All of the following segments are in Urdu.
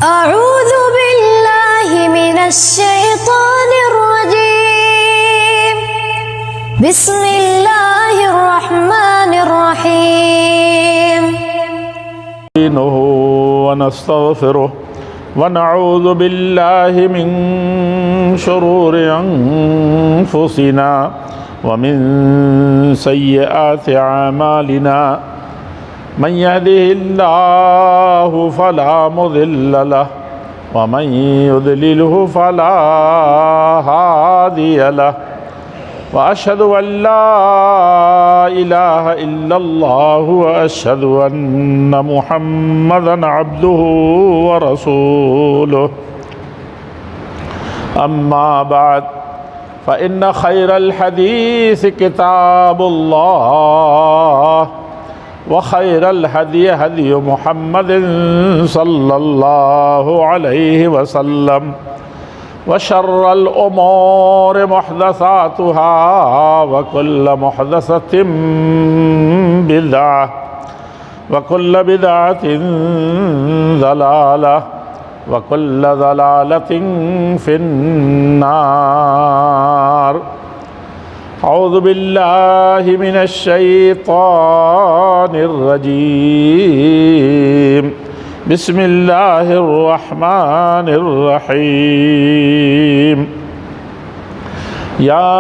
أعوذ بالله من الشيطان الرجيم. بسم الله الرحمن الرحيم. ونستغفره ونعوذ بالله من شرور أنفسنا ومن سيئات أعمالنا من يهده الله فلا مضل له ومن يضلله فلا هادي له وأشهد أن لا إله إلا الله وأشهد أن محمدًا عبده ورسوله. أما بعد فإن خير الحديث كتاب الله وخير الهدي هدي محمد صلى الله عليه وسلم وشر الأمور محدثاتها وكل محدثة بدعة وكل بدعة ضلالة وكل ضلالة في النار. أعوذ بالله من الشيطان الرجيم. بسم الله الرحمن الرحيم. يا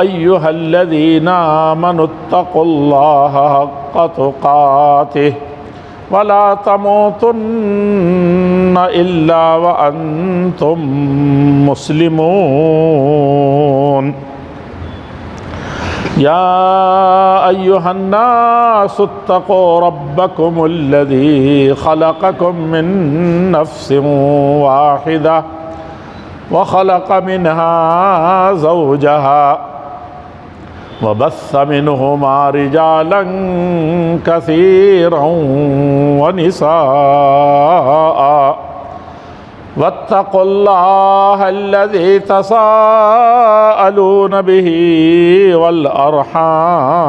أيها الذين آمنوا اتقوا الله حق تقاته ولا تموتن إلا وأنتم مسلمون. يا أيها الناس اتقوا ربكم الذي خلقكم من نفس واحدة وخلق منها زوجها وبث منهما رجالا كثيرا ونساء واتقوا الله الذي تساءلون به والأرحام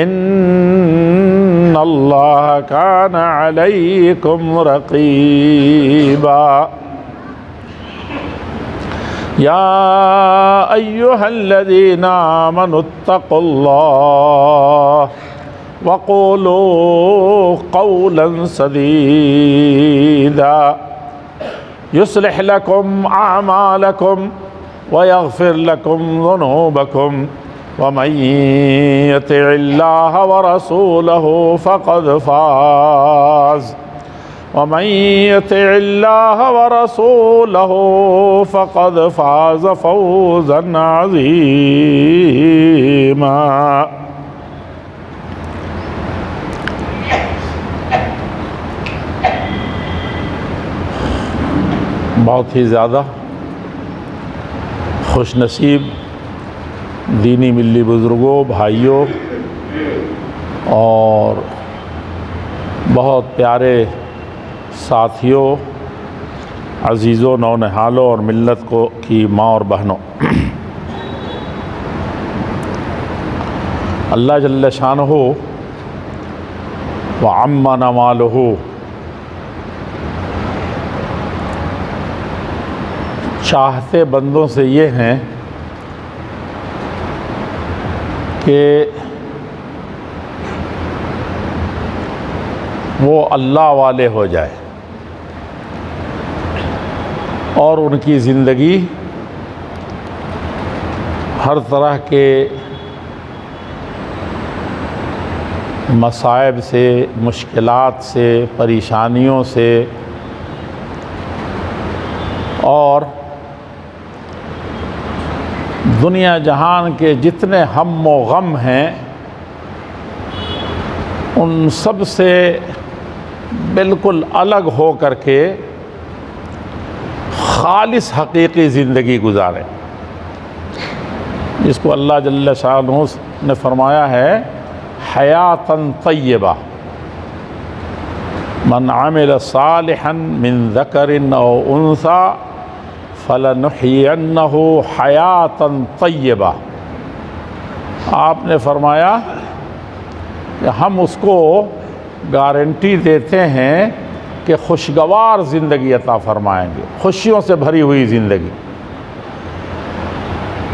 إن الله كان عليكم رقيبا. يا أيها الذين آمنوا اتقوا الله وقولوا قولا سديدا يصلح لكم أعمالكم ويغفر لكم ذنوبكم ومن يطع الله ورسوله فقد فاز ومن يطع الله ورسوله فقد فاز فوزا عظيما. بہت ہی زیادہ خوش نصیب دینی ملی بزرگوں، بھائیوں اور بہت پیارے ساتھیوں، عزیزوں، نونہالوں اور ملت کو کی ماں اور بہنوں، اللہ جل شانہ وعم نوالہ چاہتے بندوں سے یہ ہیں کہ وہ اللہ والے ہو جائے اور ان کی زندگی ہر طرح کے مصائب سے، مشکلات سے، پریشانیوں سے اور دنیا جہان کے جتنے ہم و غم ہیں ان سب سے بالکل الگ ہو کر کے خالص حقیقی زندگی گزاریں، جس کو اللہ جل شانہ نے فرمایا ہے حیاتاً طیبہ، من عمل صالحا من ذکر او انثی فَلَنُحْيِيَنَّهُ حَيَاةً طَيِّبَةً. آپ نے فرمایا کہ ہم اس کو گارنٹی دیتے ہیں کہ کہ خوشگوار زندگی عطا فرمائیں گے، خوشیوں سے بھری ہوئی زندگی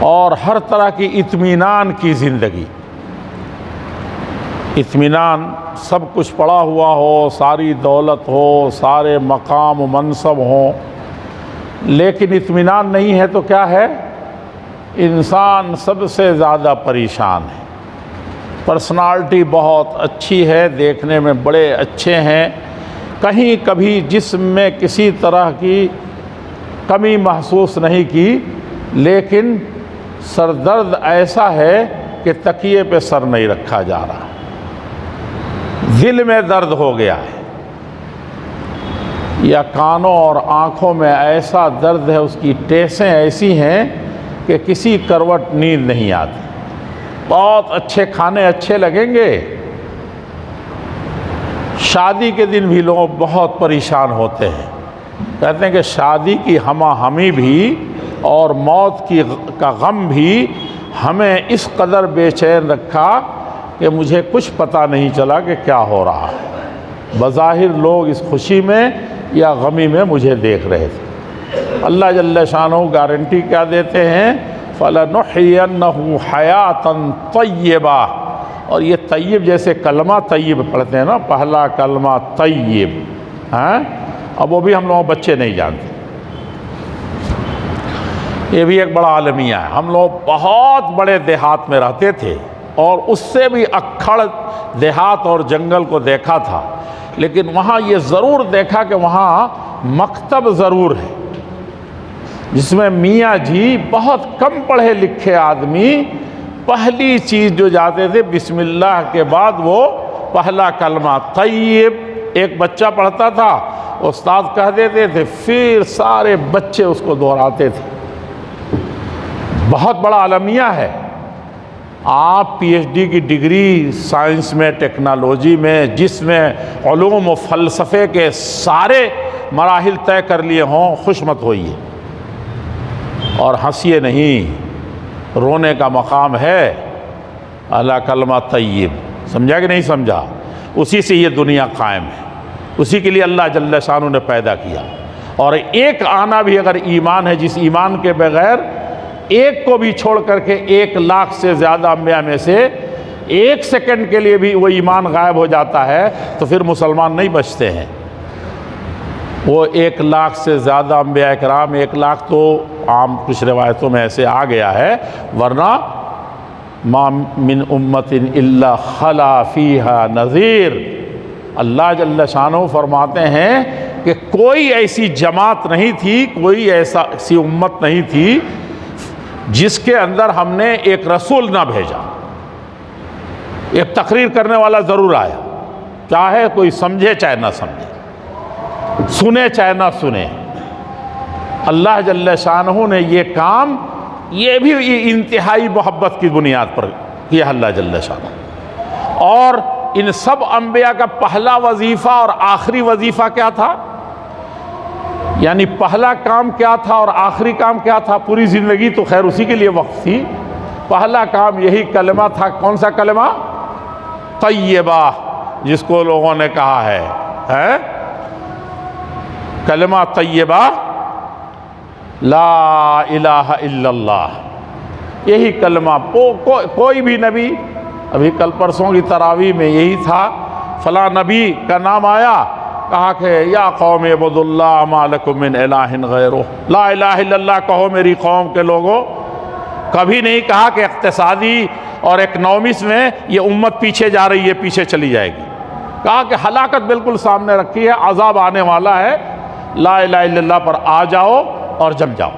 اور ہر طرح کی اطمینان کی زندگی۔ اطمینان سب کچھ پڑا ہوا ہو، ساری دولت ہو، سارے مقام و منصب ہوں، لیکن اطمینان نہیں ہے تو کیا ہے؟ انسان سب سے زیادہ پریشان ہے۔ پرسنالٹی بہت اچھی ہے، دیکھنے میں بڑے اچھے ہیں، کہیں کبھی جسم میں کسی طرح کی کمی محسوس نہیں کی، لیکن سر درد ایسا ہے کہ تکیے پہ سر نہیں رکھا جا رہا، دل میں درد ہو گیا ہے، یا کانوں اور آنکھوں میں ایسا درد ہے، اس کی ٹیسیں ایسی ہیں کہ کسی کروٹ نیند نہیں آتی۔ بہت اچھے کھانے اچھے لگیں گے، شادی کے دن بھی لوگ بہت پریشان ہوتے ہیں، کہتے ہیں کہ شادی کی ہمہ ہمی بھی اور موت کا غم بھی ہمیں اس قدر بے چین رکھا کہ مجھے کچھ پتہ نہیں چلا کہ کیا ہو رہا ہے۔ بظاہر لوگ اس خوشی میں یا غمی میں مجھے دیکھ رہے تھے۔ اللہ جل شانہ گارنٹی کیا دیتے ہیں؟ فَلَنُحْيِيَنَّهُ حَيَاةً طَيِّبَةً، اور یہ طیب جیسے کلمہ طیب پڑھتے ہیں نا، پہلا کلمہ طیب، اب وہ بھی ہم لوگ بچے نہیں جانتے، یہ بھی ایک بڑا عالمیہ ہے۔ ہم لوگ بہت بڑے دیہات میں رہتے تھے اور اس سے بھی اکھڑ دیہات اور جنگل کو دیکھا تھا، لیکن وہاں یہ ضرور دیکھا کہ وہاں مکتب ضرور ہے، جس میں میاں جی بہت کم پڑھے لکھے آدمی پہلی چیز جو جاتے تھے بسم اللہ کے بعد وہ پہلا کلمہ طیب، ایک بچہ پڑھتا تھا، استاد کہہ دیتے تھے، پھر سارے بچے اس کو دہراتے تھے۔ بہت بڑا عالمیہ ہے۔ آپ پی ایچ ڈی کی ڈگری سائنس میں، ٹیکنالوجی میں، جس میں علوم و فلسفے کے سارے مراحل طے کر لیے ہوں، خوش مت ہوئیے اور ہنسیے نہیں، رونے کا مقام ہے اللہ کلمہ طیب۔ سمجھا کہ نہیں سمجھا؟ اسی سے یہ دنیا قائم ہے، اسی کے لیے اللہ جل شانہ نے پیدا کیا۔ اور ایک آنا بھی اگر ایمان ہے، جس ایمان کے بغیر ایک کو بھی چھوڑ کر کے 1,00,000 سے زیادہ انبیاء میں سے 1 سیکنڈ کے لیے بھی وہ ایمان غائب ہو جاتا ہے تو پھر مسلمان نہیں بچتے ہیں۔ وہ 1,00,000 سے زیادہ انبیاء کرام، 1,00,000 تو عام کچھ روایتوں میں ایسے آ گیا ہے، ورنہ ما من امت الا خلا فیہا نذیر، اللہ جل شانہ فرماتے ہیں کہ کوئی ایسی جماعت نہیں تھی، کوئی ایسی امت نہیں تھی جس کے اندر ہم نے ایک رسول نہ بھیجا، ایک تقریر کرنے والا ضرور آیا، چاہے کوئی سمجھے چاہے نہ سمجھے، سنے چاہے نہ سنے۔ اللہ جل شانہ نے یہ کام، یہ بھی انتہائی محبت کی بنیاد پر کیا اللہ جل شانہ۔ اور ان سب انبیاء کا پہلا وظیفہ اور آخری وظیفہ کیا تھا؟ یعنی پہلا کام کیا تھا اور آخری کام کیا تھا؟ پوری زندگی تو خیر اسی کے لیے وقف تھی۔ پہلا کام یہی کلمہ تھا، کون سا کلمہ؟ طیبہ، جس کو لوگوں نے کہا ہے کلمہ طیبہ، لا الہ الا اللہ، یہی کلمہ۔ کوئی بھی نبی، ابھی کل پرسوں کی تراویح میں یہی تھا، فلاں نبی کا نام آیا، کہا کہ یا قوم اعبدوا اللہ ما لکم من الہ غیرہ، لا الہ الا اللہ کہو میری قوم کے لوگوں۔ کبھی نہیں کہا کہ اقتصادی اور اکنامکس میں یہ امت پیچھے جا رہی ہے، پیچھے چلی جائے گی۔ کہا کہ ہلاکت بالکل سامنے رکھی ہے، عذاب آنے والا ہے، لا الہ الا اللہ پر آ جاؤ اور جم جاؤ۔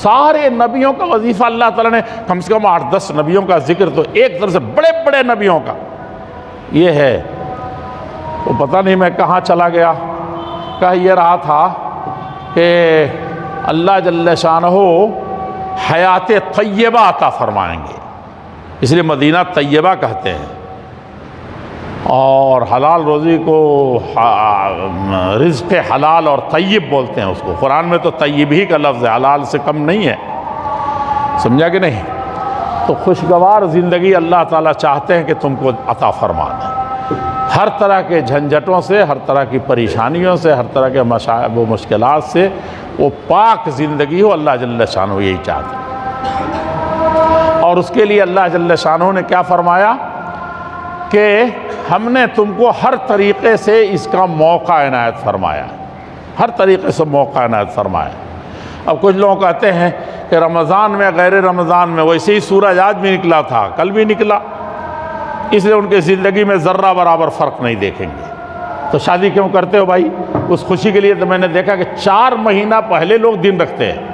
سارے نبیوں کا وظیفہ اللہ تعالیٰ نے کم سے کم 8-10 نبیوں کا ذکر تو ایک طرف سے بڑے بڑے نبیوں کا یہ ہے۔ تو پتہ نہیں میں کہاں چلا گیا، کہہ یہ رہا تھا کہ اللہ جل شانہ حیات طیبہ عطا فرمائیں گے، اس لیے مدینہ طیبہ کہتے ہیں۔ اور حلال روزی کو رزق حلال اور طیب بولتے ہیں اس کو، قرآن میں تو طیب ہی کا لفظ ہے، حلال سے کم نہیں ہے، سمجھا کہ نہیں؟ تو خوشگوار زندگی اللہ تعالیٰ چاہتے ہیں کہ تم کو عطا فرما دیں۔ ہر طرح کے جھنجھٹوں سے، ہر طرح کی پریشانیوں سے، ہر طرح کے مصائب و مشکلات سے وہ پاک زندگی ہو، اللہ جل شانہ یہی چاہتے ہیں۔ اور اس کے لیے اللہ جل شانہ نے کیا فرمایا کہ ہم نے تم کو ہر طریقے سے اس کا موقع عنایت فرمایا، ہر طریقے سے موقع عنایت فرمایا۔ اب کچھ لوگ کہتے ہیں کہ رمضان میں غیر رمضان میں ویسے ہی سورج آج بھی نکلا تھا، کل بھی نکلا، اس لیے ان کی زندگی میں ذرہ برابر فرق نہیں دیکھیں گے۔ تو شادی کیوں کرتے ہو بھائی؟ اس خوشی کے لیے تو میں نے دیکھا کہ 4 مہینہ پہلے لوگ دن رکھتے ہیں۔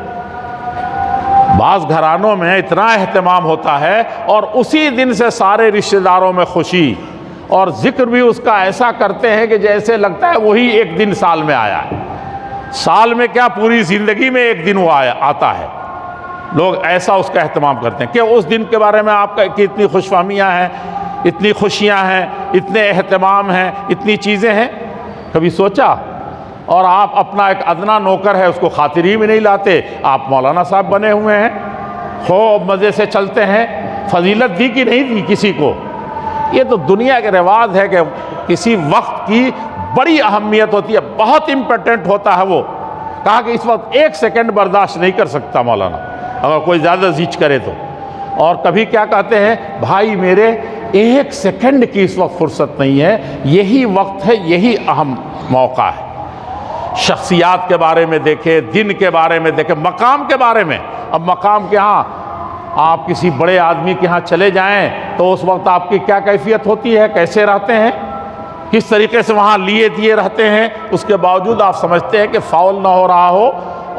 بعض گھرانوں میں اتنا اہتمام ہوتا ہے اور اسی دن سے سارے رشتہ داروں میں خوشی، اور ذکر بھی اس کا ایسا کرتے ہیں کہ جیسے لگتا ہے وہی ایک دن سال میں آیا ہے، سال میں کیا پوری زندگی میں ایک دن وہ آتا ہے۔ لوگ ایسا اس کا اہتمام کرتے ہیں کہ اس دن کے بارے میں آپ کا کہ اتنی خوش فہمیاں ہیں، اتنی خوشیاں ہیں، اتنے اہتمام ہیں، اتنی چیزیں ہیں، کبھی سوچا؟ اور آپ اپنا ایک ادنا نوکر ہے اس کو خاطری بھی نہیں لاتے، آپ مولانا صاحب بنے ہوئے ہیں، خوب مزے سے چلتے ہیں، فضیلت دی کہ نہیں دی کسی کو؟ یہ تو دنیا کے رواج ہے کہ کسی وقت کی بڑی اہمیت ہوتی ہے، بہت امپورٹنٹ ہوتا ہے وہ۔ کہا کہ اس وقت 1 سیکنڈ برداشت نہیں کر سکتا مولانا، اگر کوئی زیادہ زیچ کرے تو۔ اور کبھی کیا کہتے ہیں، بھائی میرے 1 سیکنڈ کی اس وقت فرصت نہیں ہے، یہی وقت ہے، یہی اہم موقع ہے۔ شخصیات کے بارے میں دیکھیں، دن کے بارے میں دیکھیں، مقام کے بارے میں۔ اب مقام کے ہاں آپ کسی بڑے آدمی کے ہاں چلے جائیں تو اس وقت آپ کی کیا کیفیت ہوتی ہے، کیسے رہتے ہیں، کس طریقے سے وہاں لیے دیے رہتے ہیں، اس کے باوجود آپ سمجھتے ہیں کہ فاول نہ ہو رہا ہو،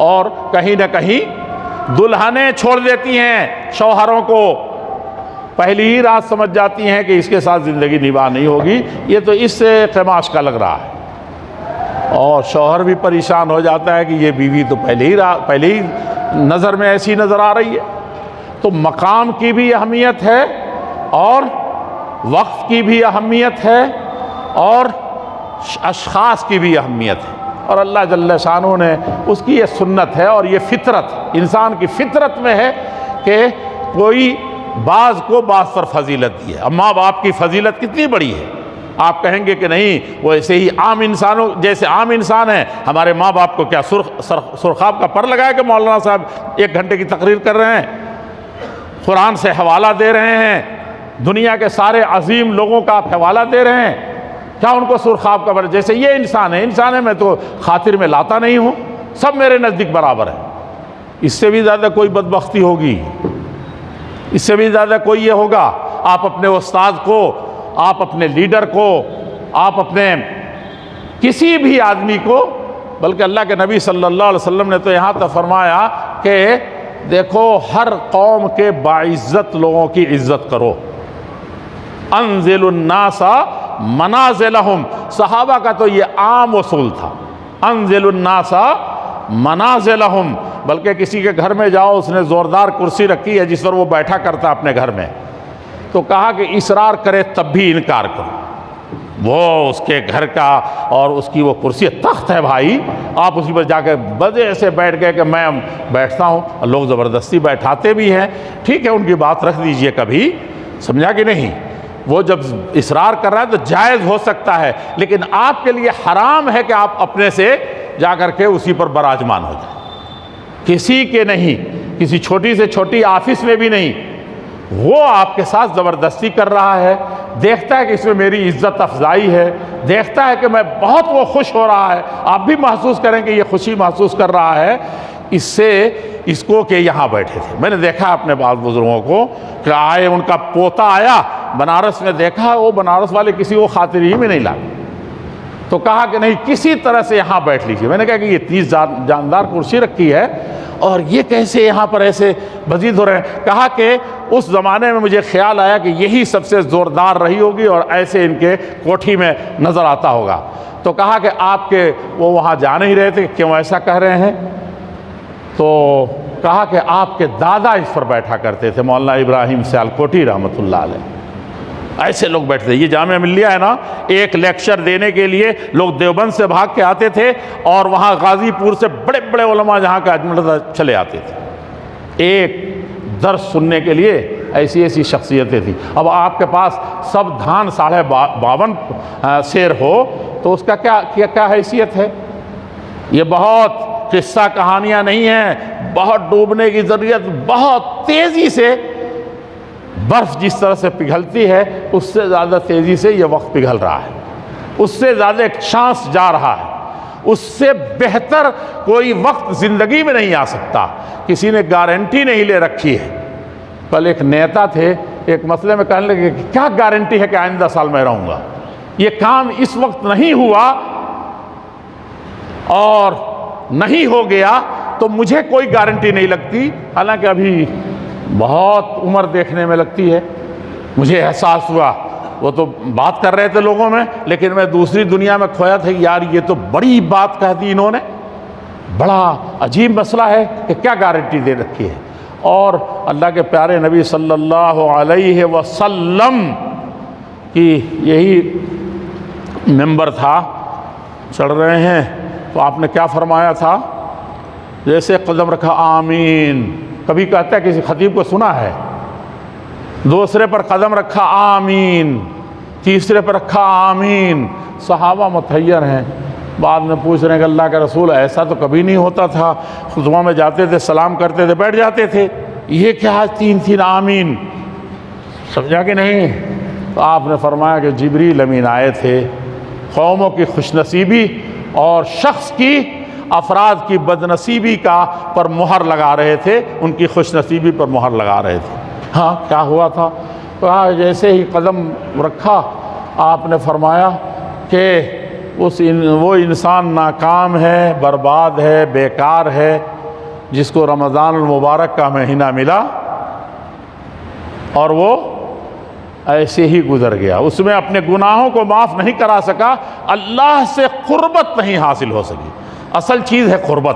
اور کہیں نہ کہیں دلہنیں چھوڑ دیتی ہیں شوہروں کو، پہلی ہی رات سمجھ جاتی ہیں کہ اس کے ساتھ زندگی نبھا نہیں ہوگی، یہ تو اس سے قماش کا لگ رہا ہے۔ اور شوہر بھی پریشان ہو جاتا ہے کہ یہ بیوی تو پہلے ہی نظر میں ایسی نظر آ رہی ہے۔ تو مقام کی بھی اہمیت ہے، اور وقت کی بھی اہمیت ہے، اور اشخاص کی بھی اہمیت ہے، اور اللہ جل شانہ نے اس کی یہ سنت ہے، اور یہ فطرت انسان کی فطرت میں ہے کہ کوئی بعض کو بعض پر فضیلت دی ہے۔ اب ماں باپ کی فضیلت کتنی بڑی ہے، آپ کہیں گے کہ نہیں وہ ایسے ہی عام انسانوں جیسے عام انسان ہیں، ہمارے ماں باپ کو کیا سرخاب کا پر لگایا کہ مولانا صاحب 1 گھنٹے کی تقریر کر رہے ہیں، قرآن سے حوالہ دے رہے ہیں، دنیا کے سارے عظیم لوگوں کا آپ حوالہ دے رہے ہیں، کیا ان کو سرخاب کا پر؟ جیسے یہ انسان ہے میں تو خاطر میں لاتا نہیں ہوں، سب میرے نزدیک برابر ہے۔ اس سے بھی زیادہ کوئی بدبختی ہوگی، اس سے بھی زیادہ کوئی یہ ہوگا، آپ اپنے استاد کو، آپ اپنے لیڈر کو، آپ اپنے کسی بھی آدمی کو، بلکہ اللہ کے نبی صلی اللہ علیہ وسلم نے تو یہاں تک فرمایا کہ دیکھو ہر قوم کے باعزت لوگوں کی عزت کرو، انزل الناس منازلہم، صحابہ کا تو یہ عام اصول تھا، انزل الناس منازلہم، بلکہ کسی کے گھر میں جاؤ اس نے زوردار کرسی رکھی ہے جس پر وہ بیٹھا کرتا اپنے گھر میں، تو کہا کہ اصرار کرے تب بھی انکار کرو، وہ اس کے گھر کا اور اس کی وہ کرسی تخت ہے بھائی، آپ اسی پر جا کے بدے سے بیٹھ گئے کہ میں بیٹھتا ہوں، لوگ زبردستی بیٹھاتے بھی ہیں، ٹھیک ہے ان کی بات رکھ دیجئے کبھی، سمجھا کہ نہیں؟ وہ جب اصرار کر رہا ہے تو جائز ہو سکتا ہے، لیکن آپ کے لیے حرام ہے کہ آپ اپنے سے جا کر کے اسی پر براجمان ہو جائیں، کسی کے نہیں، کسی چھوٹی سے چھوٹی آفس میں بھی نہیں، وہ آپ کے ساتھ زبردستی کر رہا ہے، دیکھتا ہے کہ اس میں میری عزت افزائی ہے، دیکھتا ہے کہ میں بہت وہ خوش ہو رہا ہے، آپ بھی محسوس کریں کہ یہ خوشی محسوس کر رہا ہے، اس سے اس کو کہ یہاں بیٹھے تھے۔ میں نے دیکھا اپنے بعض بزرگوں کو کہ آئے، ان کا پوتا آیا بنارس میں، دیکھا وہ بنارس والے کسی کو خاطر ہی میں نہیں لائے، تو کہا کہ نہیں کسی طرح سے یہاں بیٹھ لیجیے۔ میں نے کہا کہ یہ 30 جاندار کرسی رکھی ہے اور یہ کیسے یہاں پر ایسے مزید ہو رہے ہیں؟ کہا کہ اس زمانے میں مجھے خیال آیا کہ یہی سب سے زوردار رہی ہوگی اور ایسے ان کے کوٹھی میں نظر آتا ہوگا، تو کہا کہ آپ کے وہ وہاں جا نہیں رہے تھے، کیوں ایسا کہہ رہے ہیں؟ تو کہا کہ آپ کے دادا اس پر بیٹھا کرتے تھے، مولانا ابراہیم سیالکوٹی رحمۃ اللہ علیہ، ایسے لوگ بیٹھتے تھے۔ یہ جامعہ ملیہ ہے نا، ایک لیکچر دینے کے لیے لوگ دیوبند سے بھاگ کے آتے تھے اور وہاں غازی پور سے بڑے بڑے علماء جہاں کا اجمل چلے آتے تھے ایک درس سننے کے لیے، ایسی ایسی شخصیتیں تھیں۔ اب آپ کے پاس سب دھان 52.5 سیر ہو تو اس کا کیا حیثیت ہے؟ یہ بہت قصہ کہانیاں نہیں ہیں، بہت ڈوبنے کی ضرورت، بہت تیزی سے برف جس طرح سے پگھلتی ہے اس سے زیادہ تیزی سے یہ وقت پگھل رہا ہے، اس سے زیادہ ایک چانس جا رہا ہے، اس سے بہتر کوئی وقت زندگی میں نہیں آ سکتا، کسی نے گارنٹی نہیں لے رکھی ہے۔ کل ایک نیتا تھے، ایک مسئلے میں کہنے لگے کہ کیا گارنٹی ہے کہ آئندہ سال میں رہوں گا، یہ کام اس وقت نہیں ہوا اور نہیں ہو گیا تو مجھے کوئی گارنٹی نہیں لگتی، حالانکہ ابھی بہت عمر دیکھنے میں لگتی ہے۔ مجھے احساس ہوا، وہ تو بات کر رہے تھے لوگوں میں، لیکن میں دوسری دنیا میں کھویا تھا کہ یار یہ تو بڑی بات کہہ دی انہوں نے، بڑا عجیب مسئلہ ہے کہ کیا گارنٹی دے رکھی ہے۔ اور اللہ کے پیارے نبی صلی اللہ علیہ وسلم کی یہی ممبر تھا، چڑھ رہے ہیں تو آپ نے کیا فرمایا تھا؟ جیسے قدم رکھا آمین، کبھی کہتا ہے کسی خطیب کو سنا ہے، دوسرے پر قدم رکھا آمین، تیسرے پر رکھا آمین، صحابہ متحیر ہیں، بعد میں پوچھ رہے ہیں کہ اللہ کے رسول ایسا تو کبھی نہیں ہوتا تھا، خطبہ میں جاتے تھے سلام کرتے تھے بیٹھ جاتے تھے، یہ کیا تین آمین، سمجھا کہ نہیں؟ تو آپ نے فرمایا کہ جبریل امین آئے تھے، قوموں کی خوش نصیبی اور شخص کی افراد کی بدنصیبی کا پر مہر لگا رہے تھے، ان کی خوش نصیبی پر مہر لگا رہے تھے۔ ہاں کیا ہوا تھا؟ کہا جیسے ہی قدم رکھا آپ نے فرمایا کہ وہ انسان ناکام ہے، برباد ہے، بیکار ہے جس کو رمضان المبارک کا مہینہ ملا اور وہ ایسے ہی گزر گیا، اس میں اپنے گناہوں کو معاف نہیں کرا سکا، اللہ سے قربت نہیں حاصل ہو سکی۔ اصل چیز ہے قربت،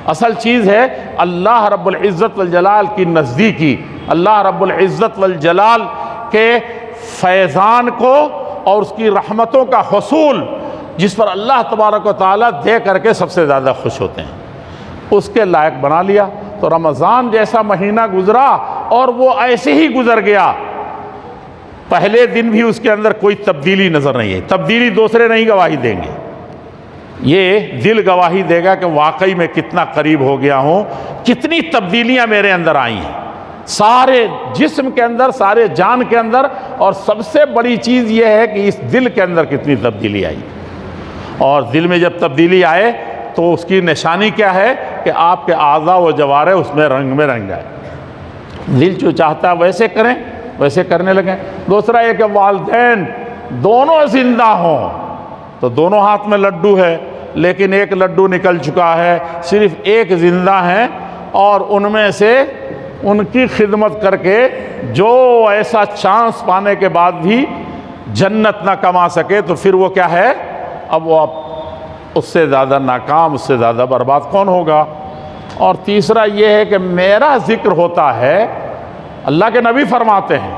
اصل چیز ہے اللہ رب العزت والجلال کی نزدیکی، اللہ رب العزت والجلال کے فیضان کو اور اس کی رحمتوں کا حصول، جس پر اللہ تبارک و تعالیٰ دے کر کے سب سے زیادہ خوش ہوتے ہیں، اس کے لائق بنا لیا۔ تو رمضان جیسا مہینہ گزرا اور وہ ایسے ہی گزر گیا، پہلے دن بھی اس کے اندر کوئی تبدیلی نظر نہیں ہے، تبدیلی دوسرے نہیں گواہی دیں گے، یہ دل گواہی دے گا کہ واقعی میں کتنا قریب ہو گیا ہوں، کتنی تبدیلیاں میرے اندر آئی ہیں، سارے جسم کے اندر، سارے جان کے اندر، اور سب سے بڑی چیز یہ ہے کہ اس دل کے اندر کتنی تبدیلی آئی۔ اور دل میں جب تبدیلی آئے تو اس کی نشانی کیا ہے کہ آپ کے اعضاء و جوارح اس میں رنگ جائے، دل جو چاہتا ہے ویسے کریں، ویسے کرنے لگیں۔ دوسرا یہ کہ والدین دونوں زندہ ہوں، تو دونوں ہاتھ میں لڈو ہے، لیکن ایک لڈو نکل چکا ہے، صرف ایک زندہ ہیں، اور ان میں سے ان کی خدمت کر کے جو ایسا چانس پانے کے بعد بھی جنت نہ کما سکے تو پھر وہ کیا ہے؟ اب وہ اس سے زیادہ ناکام، اس سے زیادہ برباد کون ہوگا؟ اور تیسرا یہ ہے کہ میرا ذکر ہوتا ہے، اللہ کے نبی فرماتے ہیں،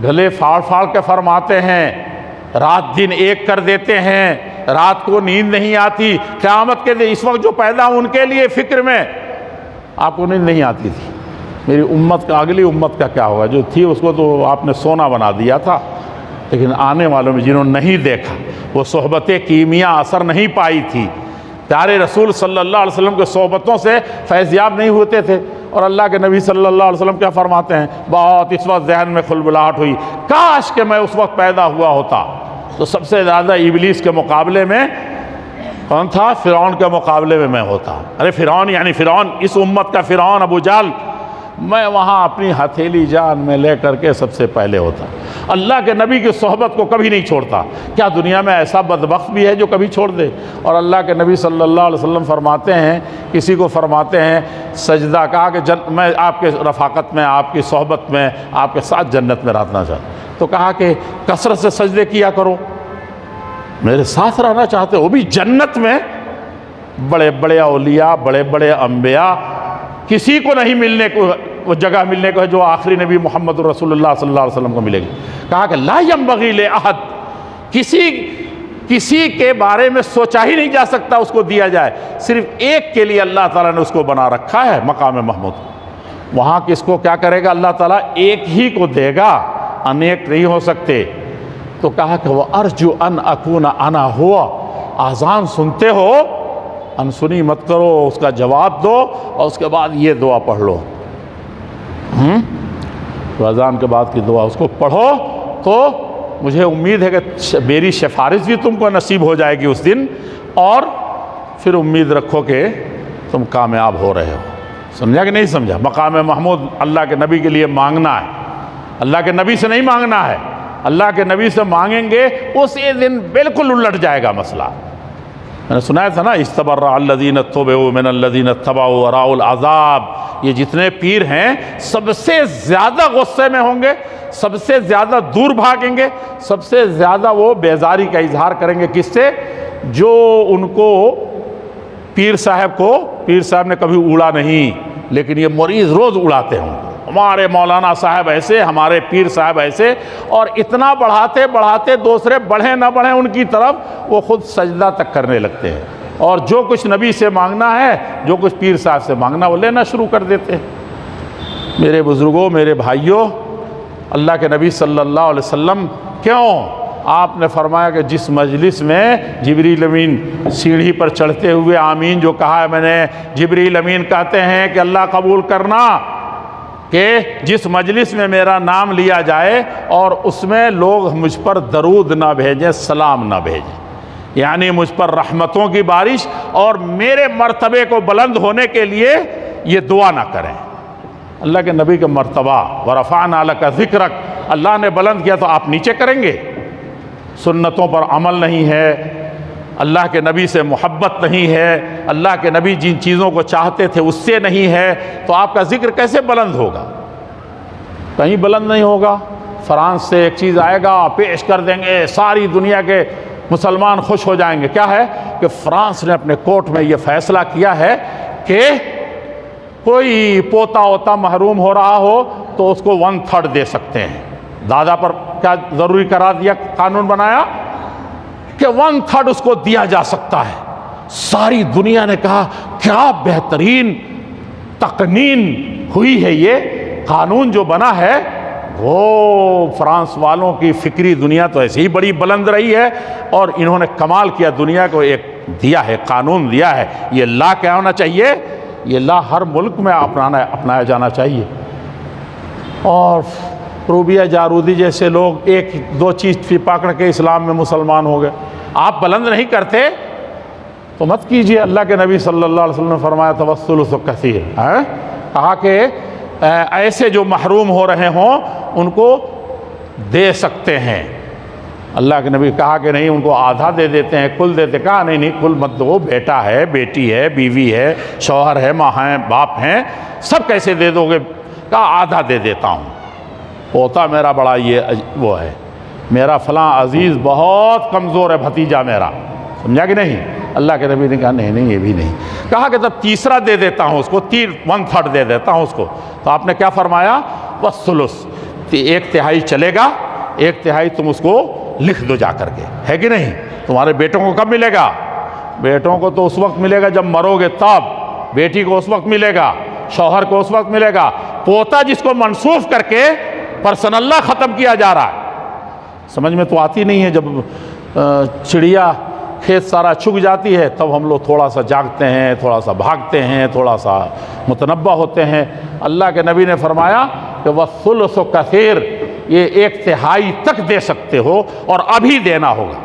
گلے پھاڑ پھاڑ کے فرماتے ہیں، رات دن ایک کر دیتے ہیں، رات کو نیند نہیں آتی، قیامت کے دن اس وقت جو پیدا ان کے لیے فکر میں، آپ کو نیند نہیں آتی تھی، میری امت کا، اگلی امت کا کیا ہوگا؟ جو تھی اس کو تو آپ نے سونا بنا دیا تھا، لیکن آنے والوں میں جنہوں نے نہیں دیکھا، وہ صحبت کیمیا اثر نہیں پائی تھی، پیارے رسول صلی اللہ علیہ وسلم کے صحبتوں سے فیضیاب نہیں ہوتے تھے، اور اللہ کے نبی صلی اللہ علیہ وسلم کیا فرماتے ہیں؟ بہت اس وقت ذہن میں کھلبلاہٹ ہوئی، کاش کہ میں اس وقت پیدا ہوا ہوتا۔ تو سب سے زیادہ ابلیس کے مقابلے میں کون تھا؟ فرعون کے مقابلے میں ہوتا۔ ارے فرعون یعنی فرعون، اس امت کا فرعون ابو جہل، میں وہاں اپنی ہتھیلی جان میں لے کر کے سب سے پہلے ہوتا۔ اللہ کے نبی کی صحبت کو کبھی نہیں چھوڑتا۔ کیا دنیا میں ایسا بدبخت بھی ہے جو کبھی چھوڑ دے؟ اور اللہ کے نبی صلی اللہ علیہ وسلم فرماتے ہیں، کسی کو فرماتے ہیں سجدہ، کہا کہ میں آپ کے رفاقت میں، آپ کی صحبت میں، آپ کے ساتھ جنت میں رہنا چاہتا ہوں، تو کہا کہ کثرت سے سجدے کیا کرو، میرے ساتھ رہنا چاہتے ہو، وہ بھی جنت میں۔ بڑے بڑے اولیاء، بڑے بڑے انبیاء، کسی کو نہیں ملنے کو وہ جگہ ملنے کو ہے جو آخری نبی محمد رسول اللہ صلی اللہ علیہ وسلم کو ملے گی۔ کہا کہ لا ينبغی لأحد، کسی کے بارے میں سوچا ہی نہیں جا سکتا اس کو دیا جائے، صرف ایک کے لیے اللہ تعالیٰ نے اس کو بنا رکھا ہے، مقام محمود۔ وہاں کس کو کیا کرے گا اللہ تعالیٰ؟ ایک ہی کو دے گا، انیک نہیں ہو سکتے۔ تو کہا کہ وہ ارجو ان اکون انا ہوا، اذان سنتے ہو انسنی مت کرو، اس کا جواب دو اور اس کے بعد یہ دعا پڑھ لو۔ تو اذان کے بعد کی دعا اس کو پڑھو تو مجھے امید ہے کہ میری سفارش بھی تم کو نصیب ہو جائے گی اس دن، اور پھر امید رکھو کہ تم کامیاب ہو رہے ہو۔ سمجھا کہ نہیں سمجھا؟ مقام محمود اللہ کے نبی کے لیے مانگنا ہے، اللہ کے نبی سے نہیں مانگنا ہے۔ اللہ کے نبی سے مانگیں گے اسی دن بالکل الٹ جائے گا مسئلہ۔ میں نے سنایا تھا نا، استبرأ الذین اتبعوا من الذین اتبعوا ورأوا العذاب، یہ جتنے پیر ہیں سب سے زیادہ غصے میں ہوں گے، سب سے زیادہ دور بھاگیں گے، سب سے زیادہ وہ بیزاری کا اظہار کریں گے۔ کس سے؟ جو ان کو پیر صاحب نے کبھی اڑا نہیں، لیکن یہ مریض روز اڑاتے ہوں، ہمارے مولانا صاحب ایسے، ہمارے پیر صاحب ایسے، اور اتنا بڑھاتے بڑھاتے دوسرے بڑھیں نہ بڑھیں ان کی طرف وہ خود سجدہ تک کرنے لگتے ہیں، اور جو کچھ نبی سے مانگنا ہے، جو کچھ پیر صاحب سے مانگنا وہ لینا شروع کر دیتے ہیں۔ میرے بزرگوں، میرے بھائیوں، اللہ کے نبی صلی اللہ علیہ وسلم کیوں؟ آپ نے فرمایا کہ جس مجلس میں جبریل امین سیڑھی پر چڑھتے ہوئے آمین جو کہا ہے میں نے، جبریل امین کہتے ہیں کہ اللہ قبول کرنا کہ جس مجلس میں میرا نام لیا جائے اور اس میں لوگ مجھ پر درود نہ بھیجیں، سلام نہ بھیجیں، یعنی مجھ پر رحمتوں کی بارش اور میرے مرتبے کو بلند ہونے کے لیے یہ دعا نہ کریں۔ اللہ کے نبی کا مرتبہ وَرَفَعْنَا لَكَ ذِكْرَكَ، اللہ نے بلند کیا تو آپ نیچے کریں گے؟ سنتوں پر عمل نہیں ہے، اللہ کے نبی سے محبت نہیں ہے، اللہ کے نبی جن چیزوں کو چاہتے تھے اس سے نہیں ہے، تو آپ کا ذکر کیسے بلند ہوگا؟ کہیں بلند نہیں ہوگا۔ فرانس سے ایک چیز آئے گا، پیش کر دیں گے، ساری دنیا کے مسلمان خوش ہو جائیں گے۔ کیا ہے کہ فرانس نے اپنے کورٹ میں یہ فیصلہ کیا ہے کہ کوئی پوتا ووتا محروم ہو رہا ہو تو اس کو 1/3 دے سکتے ہیں۔ دادا پر کیا ضروری قرار دیا، قانون بنایا کہ 1/3 اس کو دیا جا سکتا ہے۔ ساری دنیا نے کہا کیا بہترین تقنین ہوئی ہے، یہ قانون جو بنا ہے۔ وہ فرانس والوں کی فکری دنیا تو ایسے ہی بڑی بلند رہی ہے، اور انہوں نے کمال کیا، دنیا کو ایک دیا ہے، قانون دیا ہے۔ یہ لا کیا ہونا چاہیے؟ یہ لا ہر ملک میں اپنایا جانا چاہیے۔ اور روبیہ جارودی جیسے لوگ ایک دو چیز پکڑ کے اسلام میں مسلمان ہو گئے۔ آپ بلند نہیں کرتے تو مت کیجئے۔ اللہ کے نبی صلی اللہ علیہ وسلم نے فرمایا توسلس کثیر، کہا کہ ایسے جو محروم ہو رہے ہوں ان کو دے سکتے ہیں۔ اللہ کے نبی کہا کہ نہیں، ان کو آدھا دے دیتے ہیں، کل دیتے۔ کہا نہیں کل مت دو، بیٹا ہے، بیٹی ہے، بیوی ہے، شوہر ہے، ماں ہیں، باپ ہیں، سب کیسے دے دو گے؟ کہا آدھا دے دیتا ہوں۔ پوتا میرا بڑا یہ وہ ہے، میرا فلاں عزیز بہت کمزور ہے، بھتیجا میرا، سمجھا کہ نہیں؟ اللہ کے نبی نے کہا نہیں یہ بھی نہیں۔ کہا کہ تب تیسرا دے دیتا ہوں اس کو، 1/3 دے دیتا ہوں اس کو۔ تو آپ نے کیا فرمایا؟ والثلث، 1/3 چلے گا، 1/3 تم اس کو لکھ دو جا کر کے، ہے کہ نہیں؟ تمہارے بیٹوں کو کب ملے گا؟ بیٹوں کو تو اس وقت ملے گا جب مرو گے تب، بیٹی کو اس وقت ملے گا، شوہر کو اس وقت ملے گا۔ پوتا جس کو منسوخ کر کے پرسن اللہ ختم کیا جا رہا ہے، سمجھ میں تو آتی نہیں ہے۔ جب چڑیا کھیت سارا چگ جاتی ہے تب ہم لوگ تھوڑا سا جاگتے ہیں، تھوڑا سا بھاگتے ہیں، تھوڑا سا متنبہ ہوتے ہیں۔ اللہ کے نبی نے فرمایا کہ والثلث کثیر، یہ 1/3 تک دے سکتے ہو اور ابھی دینا ہوگا۔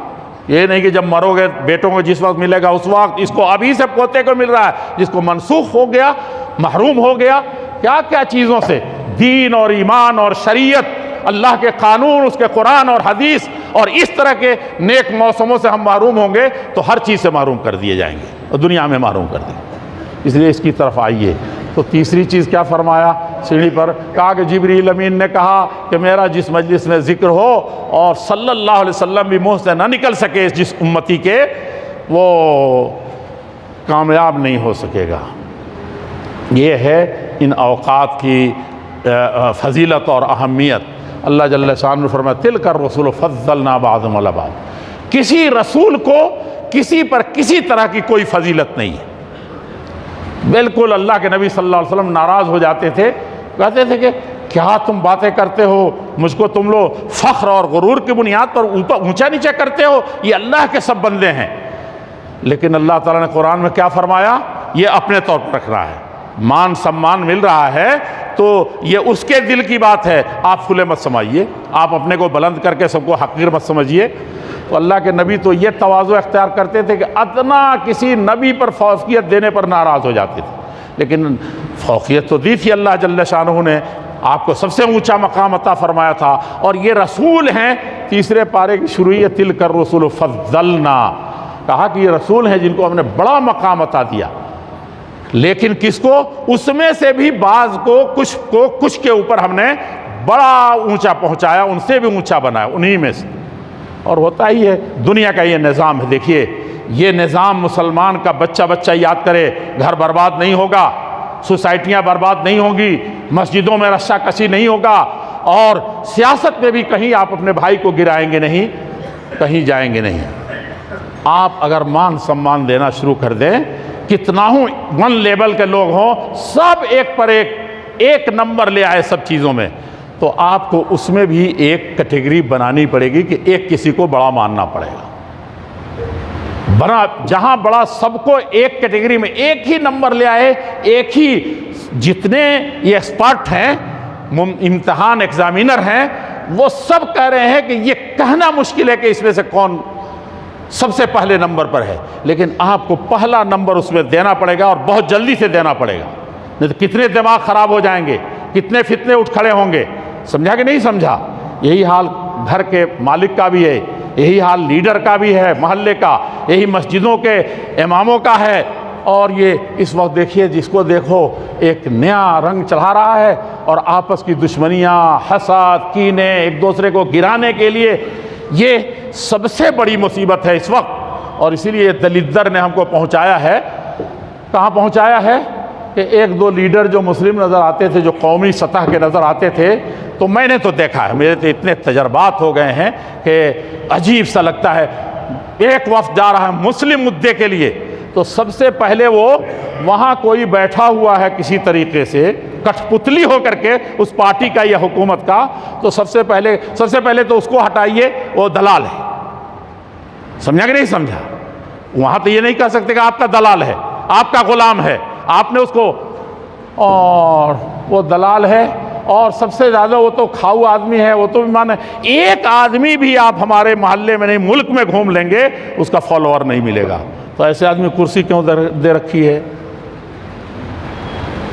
یہ نہیں کہ جب مرو گے بیٹوں کو جس وقت ملے گا اس وقت، اس کو ابھی سے پوتے کو مل رہا ہے، جس کو منسوخ ہو گیا، محروم ہو گیا کیا کیا چیزوں سے، دین اور ایمان اور شریعت، اللہ کے قانون، اس کے قرآن اور حدیث، اور اس طرح کے نیک موسموں سے ہم محروم ہوں گے تو ہر چیز سے محروم کر دیے جائیں گے اور دنیا میں محروم کر دیں گے۔ اس لیے اس کی طرف آئیے۔ تو تیسری چیز کیا فرمایا سیڑھی پر؟ کہا کہ جبریل امین نے کہا کہ میرا جس مجلس میں ذکر ہو اور صلی اللہ علیہ وسلم بھی منہ سے نہ نکل سکے جس امتی کے، وہ کامیاب نہیں ہو سکے گا۔ یہ ہے ان اوقات کی فضیلت اور اہمیت۔ اللہ جل شانہ نے فرمایا تلک الرسل فضلنا بعضهم علی بعض، کسی رسول کو کسی پر کسی طرح کی کوئی فضیلت نہیں ہے۔ بالکل اللہ کے نبی صلی اللہ علیہ وسلم ناراض ہو جاتے تھے کہتے تھے کہ کیا تم باتیں کرتے ہو، مجھ کو تم لوگ فخر اور غرور کی بنیاد پر اونچا نیچا کرتے ہو، یہ اللہ کے سب بندے ہیں۔ لیکن اللہ تعالیٰ نے قرآن میں کیا فرمایا؟ یہ اپنے طور پر رکھ رہا ہے، مان سمان مل رہا ہے تو یہ اس کے دل کی بات ہے، آپ کھلے مت سمجھیے، آپ اپنے کو بلند کر کے سب کو حقیر مت سمجھیے۔ تو اللہ کے نبی تو یہ تواضع اختیار کرتے تھے کہ ادنا کسی نبی پر فوقیت دینے پر ناراض ہو جاتے تھے، لیکن فوقیت تو دی تھی اللہ جل شانہ نے، آپ کو سب سے اونچا مقام عطا فرمایا تھا، اور یہ رسول ہیں۔ تیسرے پارے کی شروع ہے تلک الرسل فضلنا، کہا کہ یہ رسول ہیں جن کو ہم نے بڑا مقام عطا دیا، لیکن کس کو؟ اس میں سے بھی بعض کو کچھ کے اوپر ہم نے بڑا اونچا پہنچایا، ان سے بھی اونچا بنایا، انہی میں سے۔ اور ہوتا ہی ہے، دنیا کا یہ نظام ہے۔ دیکھیے یہ نظام مسلمان کا بچہ یاد کرے، گھر برباد نہیں ہوگا، سوسائٹیاں برباد نہیں ہوں گی، مسجدوں میں رشا کشی نہیں ہوگا، اور سیاست میں بھی کہیں آپ اپنے بھائی کو گرائیں گے نہیں، کہیں جائیں گے نہیں۔ آپ اگر مان سمان دینا شروع کر دیں، کتنا ہوں ون لیول کے لوگ ہوں، سب ایک پر ایک نمبر لے آئے سب چیزوں میں، تو آپ کو اس میں بھی ایک کیٹیگری بنانی پڑے گی کہ ایک کسی کو بڑا ماننا پڑے گا۔ جہاں بڑا سب کو ایک کیٹیگری میں ایک ہی نمبر لے آئے، ایک ہی، جتنے یہ ایکسپرٹ ہیں، امتحان ایگزامینر ہیں، وہ سب کہہ رہے ہیں کہ یہ کہنا مشکل ہے کہ اس میں سے کون سب سے پہلے نمبر پر ہے، لیکن آپ کو پہلا نمبر اس میں دینا پڑے گا، اور بہت جلدی سے دینا پڑے گا، نہیں تو کتنے دماغ خراب ہو جائیں گے، کتنے فتنے اٹھ کھڑے ہوں گے۔ سمجھا کہ نہیں سمجھا؟ یہی حال گھر کے مالک کا بھی ہے، یہی حال لیڈر کا بھی ہے، محلے کا، یہی مسجدوں کے اماموں کا ہے۔ اور یہ اس وقت دیکھیے، جس کو دیکھو ایک نیا رنگ چڑھا رہا ہے، اور آپس کی دشمنیاں، حسد، کینے، ایک دوسرے کو گرانے کے لیے، یہ سب سے بڑی مصیبت ہے اس وقت۔ اور اسی لیے دلدر نے ہم کو پہنچایا ہے، کہاں پہنچایا ہے کہ ایک دو لیڈر جو مسلم نظر آتے تھے، جو قومی سطح کے نظر آتے تھے، تو میں نے تو دیکھا ہے، میرے تو اتنے تجربات ہو گئے ہیں کہ عجیب سا لگتا ہے۔ ایک وفد جا رہا ہے مسلم مدعے کے لیے، تو سب سے پہلے وہ وہاں کوئی بیٹھا ہوا ہے کسی طریقے سے کٹھ پتلی ہو کر کے اس پارٹی کا یا حکومت کا، تو سب سے پہلے تو اس کو ہٹائیے، وہ دلال ہے۔ سمجھا کہ نہیں سمجھا؟ وہاں تو یہ نہیں کہہ سکتے کہ آپ کا دلال ہے، آپ کا غلام ہے، آپ نے اس کو، اور وہ دلال ہے، اور سب سے زیادہ وہ تو کھاؤ آدمی ہے، وہ تو بھی مانے ایک آدمی بھی آپ ہمارے محلے میں نہیں، ملک میں گھوم لیں گے، اس کا فالوور نہیں ملے گا۔ تو ایسے آدمی کرسی کیوں دے رکھی ہے؟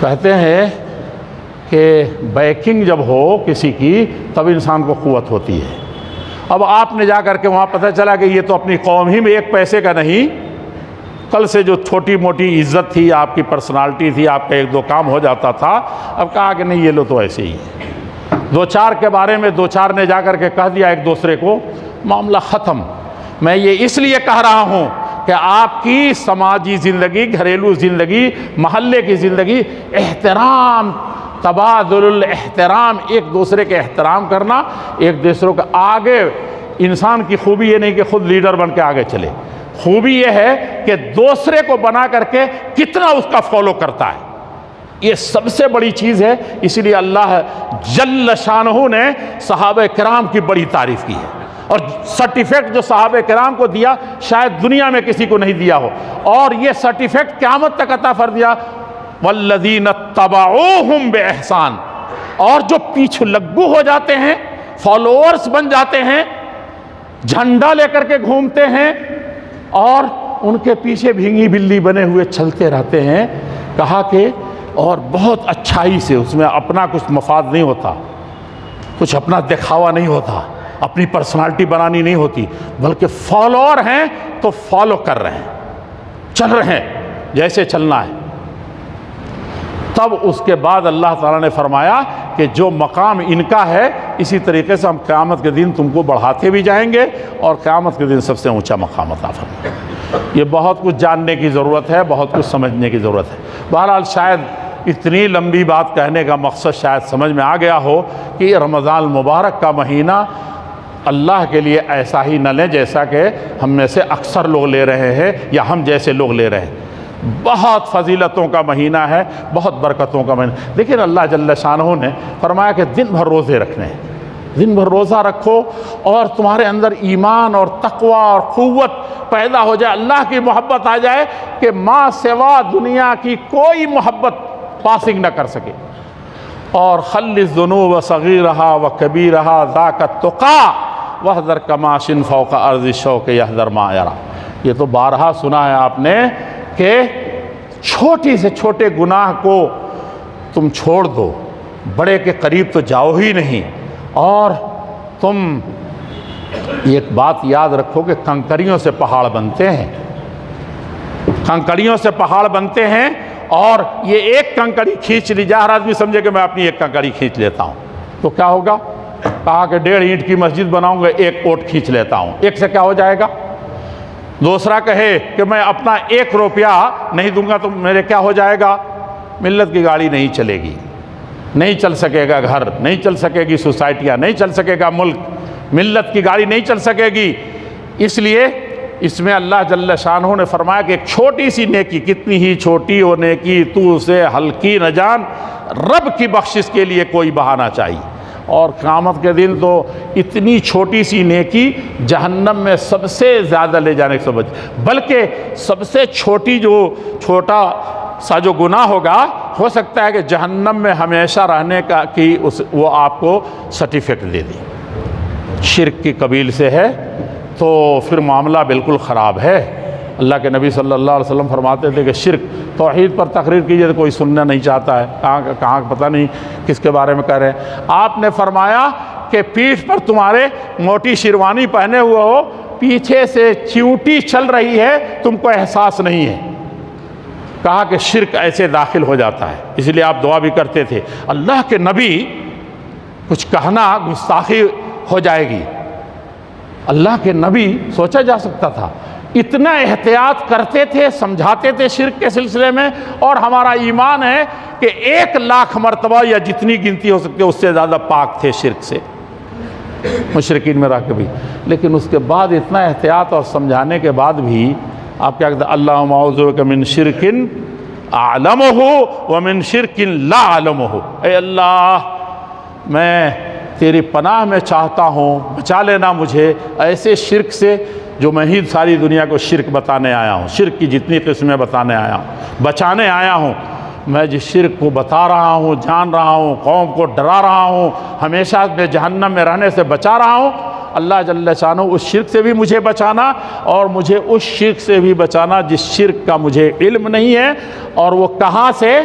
کہتے ہیں کہ بیکنگ جب ہو کسی کی تب انسان کو قوت ہوتی ہے۔ اب آپ نے جا کر کے وہاں پتہ چلا کہ یہ تو اپنی قوم ہی میں ایک پیسے کا نہیں، کل سے جو چھوٹی موٹی عزت تھی، آپ کی پرسنالٹی تھی، آپ کا ایک دو کام ہو جاتا تھا، اب کہا کہ نہیں یہ لو تو ایسے ہی ہے۔ دو چار کے بارے میں دو چار نے جا کر کے کہہ دیا ایک دوسرے کو، معاملہ ختم۔ میں یہ اس لیے کہہ رہا ہوں کہ آپ کی سماجی زندگی، گھریلو زندگی، محلے کی زندگی، احترام، تبادل الاحترام، ایک دوسرے کے احترام کرنا، ایک دوسرے کے آگے، انسان کی خوبی یہ نہیں کہ خود لیڈر بن کے آگے چلے، خوبی یہ ہے کہ دوسرے کو بنا کر کے کتنا اس کا فالو کرتا ہے، یہ سب سے بڑی چیز ہے۔ اسی لیے اللہ جل شانہ نے صحابہ کرام کی بڑی تعریف کی ہے، اور سرٹیفکیٹ جو صحابہ کرام کو دیا شاید دنیا میں کسی کو نہیں دیا ہو، اور یہ سرٹیفکیٹ قیامت تک عطا کر دیا، والذین اتبعوہم بإحسان، اور جو پیچھے لگو ہو جاتے ہیں، فالوورز بن جاتے ہیں، جھنڈا لے کر کے گھومتے ہیں، اور ان کے پیچھے بھینگی بلی بنے ہوئے چلتے رہتے ہیں، کہا کہ اور بہت اچھائی سے، اس میں اپنا کچھ مفاد نہیں ہوتا، کچھ اپنا دکھاوا نہیں ہوتا، اپنی پرسنالٹی بنانی نہیں ہوتی، بلکہ فالوور ہیں تو فالو کر رہے ہیں، چل رہے ہیں جیسے چلنا ہے۔ تب اس کے بعد اللہ تعالیٰ نے فرمایا کہ جو مقام ان کا ہے، اسی طریقے سے ہم قیامت کے دن تم کو بڑھاتے بھی جائیں گے، اور قیامت کے دن سب سے اونچا مقام عطا فرمائیں گے۔ یہ بہت کچھ جاننے کی ضرورت ہے، بہت کچھ سمجھنے کی ضرورت ہے۔ بہرحال شاید اتنی لمبی بات کہنے کا مقصد شاید سمجھ میں آ گیا ہو کہ رمضان المبارک کا مہینہ اللہ کے لیے ایسا ہی نہ لیں جیسا کہ ہم میں سے اکثر لوگ لے رہے ہیں، یا ہم جیسے لوگ لے رہے ہیں۔ بہت فضیلتوں کا مہینہ ہے، بہت برکتوں کا مہینہ۔ دیکھیں اللہ جل شانہ نے فرمایا کہ دن بھر روزے رکھنے ہیں، دن بھر روزہ رکھو اور تمہارے اندر ایمان اور تقوی اور قوت پیدا ہو جائے، اللہ کی محبت آ جائے کہ ماں سوا دنیا کی کوئی محبت پاسنگ نہ کر سکے۔ اور خلص الذنوب صغیرہا و کبیرہا ذاک التقی واحذر کماش فوق ارض الشوق یحذر ما یرا۔ یہ تو بارہا سنا ہے آپ نے کہ چھوٹی سے چھوٹے گناہ کو تم چھوڑ دو، بڑے کے قریب تو جاؤ ہی نہیں، اور تم ایک بات یاد رکھو کہ کنکریوں سے پہاڑ بنتے ہیں، کنکریوں سے پہاڑ بنتے ہیں، اور یہ ایک کنکری کھینچ لی جائے، ہر آدمی سمجھے کہ میں اپنی ایک کنکری کھینچ لیتا ہوں تو کیا ہوگا؟ کہا کہ 1.5 اینٹ کی مسجد بناؤں گا، ایک اوٹ کھینچ لیتا ہوں، ایک سے کیا ہو جائے گا؟ دوسرا کہے کہ میں اپنا 1 روپیہ نہیں دوں گا تو میرے کیا ہو جائے گا؟ ملت کی گاڑی نہیں چلے گی، نہیں چل سکے گا گھر، نہیں چل سکے گی سوسائٹیاں، نہیں چل سکے گا ملک، ملت کی گاڑی نہیں چل سکے گی۔ اس لیے اس میں اللہ جل شانہ نے فرمایا کہ ایک چھوٹی سی نیکی، کتنی ہی چھوٹی ہو نیکی تو اسے ہلکی نہ جان، رب کی بخشش کے لیے کوئی بہانہ چاہیے۔ اور قیامت کے دن تو اتنی چھوٹی سی نیکی جہنم میں سب سے زیادہ لے جانے کی سبب، بلکہ سب سے چھوٹا سا جو گناہ ہوگا، ہو سکتا ہے کہ جہنم میں ہمیشہ رہنے کا کی وہ آپ کو سرٹیفکیٹ دے دے۔ شرک کی قبیل سے ہے تو پھر معاملہ بالکل خراب ہے۔ اللہ کے نبی صلی اللہ علیہ وسلم فرماتے تھے کہ شرک، توحید پر تقریر کیجئے تو کوئی سننا نہیں چاہتا ہے، کہاں پتہ نہیں کس کے بارے میں کہہ رہے ہیں۔ آپ نے فرمایا کہ پیٹھ پر تمہارے موٹی شیروانی پہنے ہوئے ہو، پیچھے سے چیونٹی چل رہی ہے، تم کو احساس نہیں ہے۔ کہا کہ شرک ایسے داخل ہو جاتا ہے، اس لیے آپ دعا بھی کرتے تھے اللہ کے نبی کچھ کہنا گستاخی ہو جائے گی۔ اللہ کے نبی سوچا جا سکتا تھا، اتنا احتیاط کرتے تھے، سمجھاتے تھے شرک کے سلسلے میں، اور ہمارا ایمان ہے کہ 1,00,000 مرتبہ یا جتنی گنتی ہو سکتے اس سے زیادہ پاک تھے شرک سے، مشرکین میں رہ کے بھی۔ لیکن اس کے بعد اتنا احتیاط اور سمجھانے کے بعد بھی آپ کیا کہتے ہیں؟ اللہم اعوذ بک من شرک اعلمہ ومن شرک لا اعلمہ۔ اے اللہ میں تیری پناہ میں چاہتا ہوں، بچا لینا مجھے ایسے شرک سے جو میں ہی ساری دنیا کو شرک بتانے آیا ہوں، شرک کی جتنی قسمیں بتانے آیا ہوں، بچانے آیا ہوں۔ میں جس شرک کو بتا رہا ہوں، جان رہا ہوں، قوم کو ڈرا رہا ہوں، ہمیشہ میں جہنم میں رہنے سے بچا رہا ہوں، اللہ جل شانہ اس شرک سے بھی مجھے بچانا، اور مجھے اس شرک سے بھی بچانا جس شرک کا مجھے علم نہیں ہے، اور وہ کہاں سے؟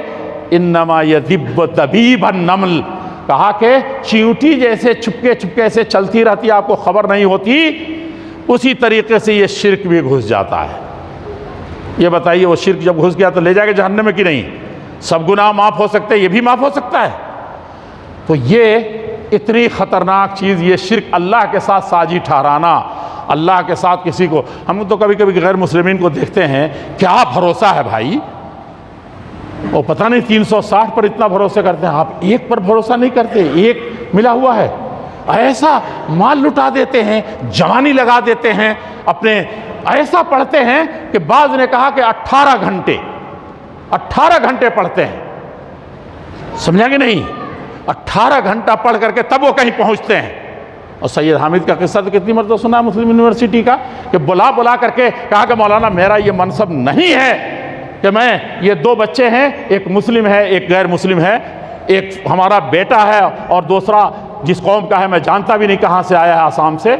انما یذب دبیب النمل۔ کہا کہ چیونٹی جیسے چپکے چپکے سے چلتی رہتی، آپ کو خبر نہیں ہوتی، اسی طریقے سے یہ شرک بھی گھس جاتا ہے۔ یہ بتائیے وہ شرک جب گھس گیا تو لے جائے گا جہنم میں کہ نہیں؟ سب گناہ معاف ہو سکتے، یہ بھی معاف ہو سکتا ہے۔ تو یہ اتنی خطرناک چیز، یہ شرک، اللہ کے ساتھ سازی ٹھہرانا، اللہ کے ساتھ کسی کو، ہم تو کبھی کبھی غیر مسلمین کو دیکھتے ہیں، کیا بھروسہ ہے بھائی، وہ پتہ نہیں 360 پر اتنا بھروسہ کرتے ہیں، آپ ایک پر بھروسہ نہیں کرتے، ایک ملا ہوا ہے، ایسا مال لٹا دیتے ہیں، جوانی لگا دیتے ہیں اپنے، ایسا پڑھتے ہیں کہ بعض نے کہا کہ 18 گھنٹے پڑھتے ہیں، سمجھا کہ نہیں؟ 18 گھنٹہ پڑھ کر کے تب وہ کہیں پہنچتے ہیں۔ اور سید حامد کا قصہ تو کتنی مرتبہ سنا ہے مسلم یونیورسٹی کا، کہ بلا کر کے کہا کہ مولانا میرا یہ منصب نہیں ہے کہ میں، یہ 2 بچے ہیں، ایک مسلم ہے ایک غیر مسلم ہے، ایک ہمارا بیٹا ہے اور دوسرا جس قوم کا ہے میں جانتا بھی نہیں کہاں سے آیا ہے، آسام سے۔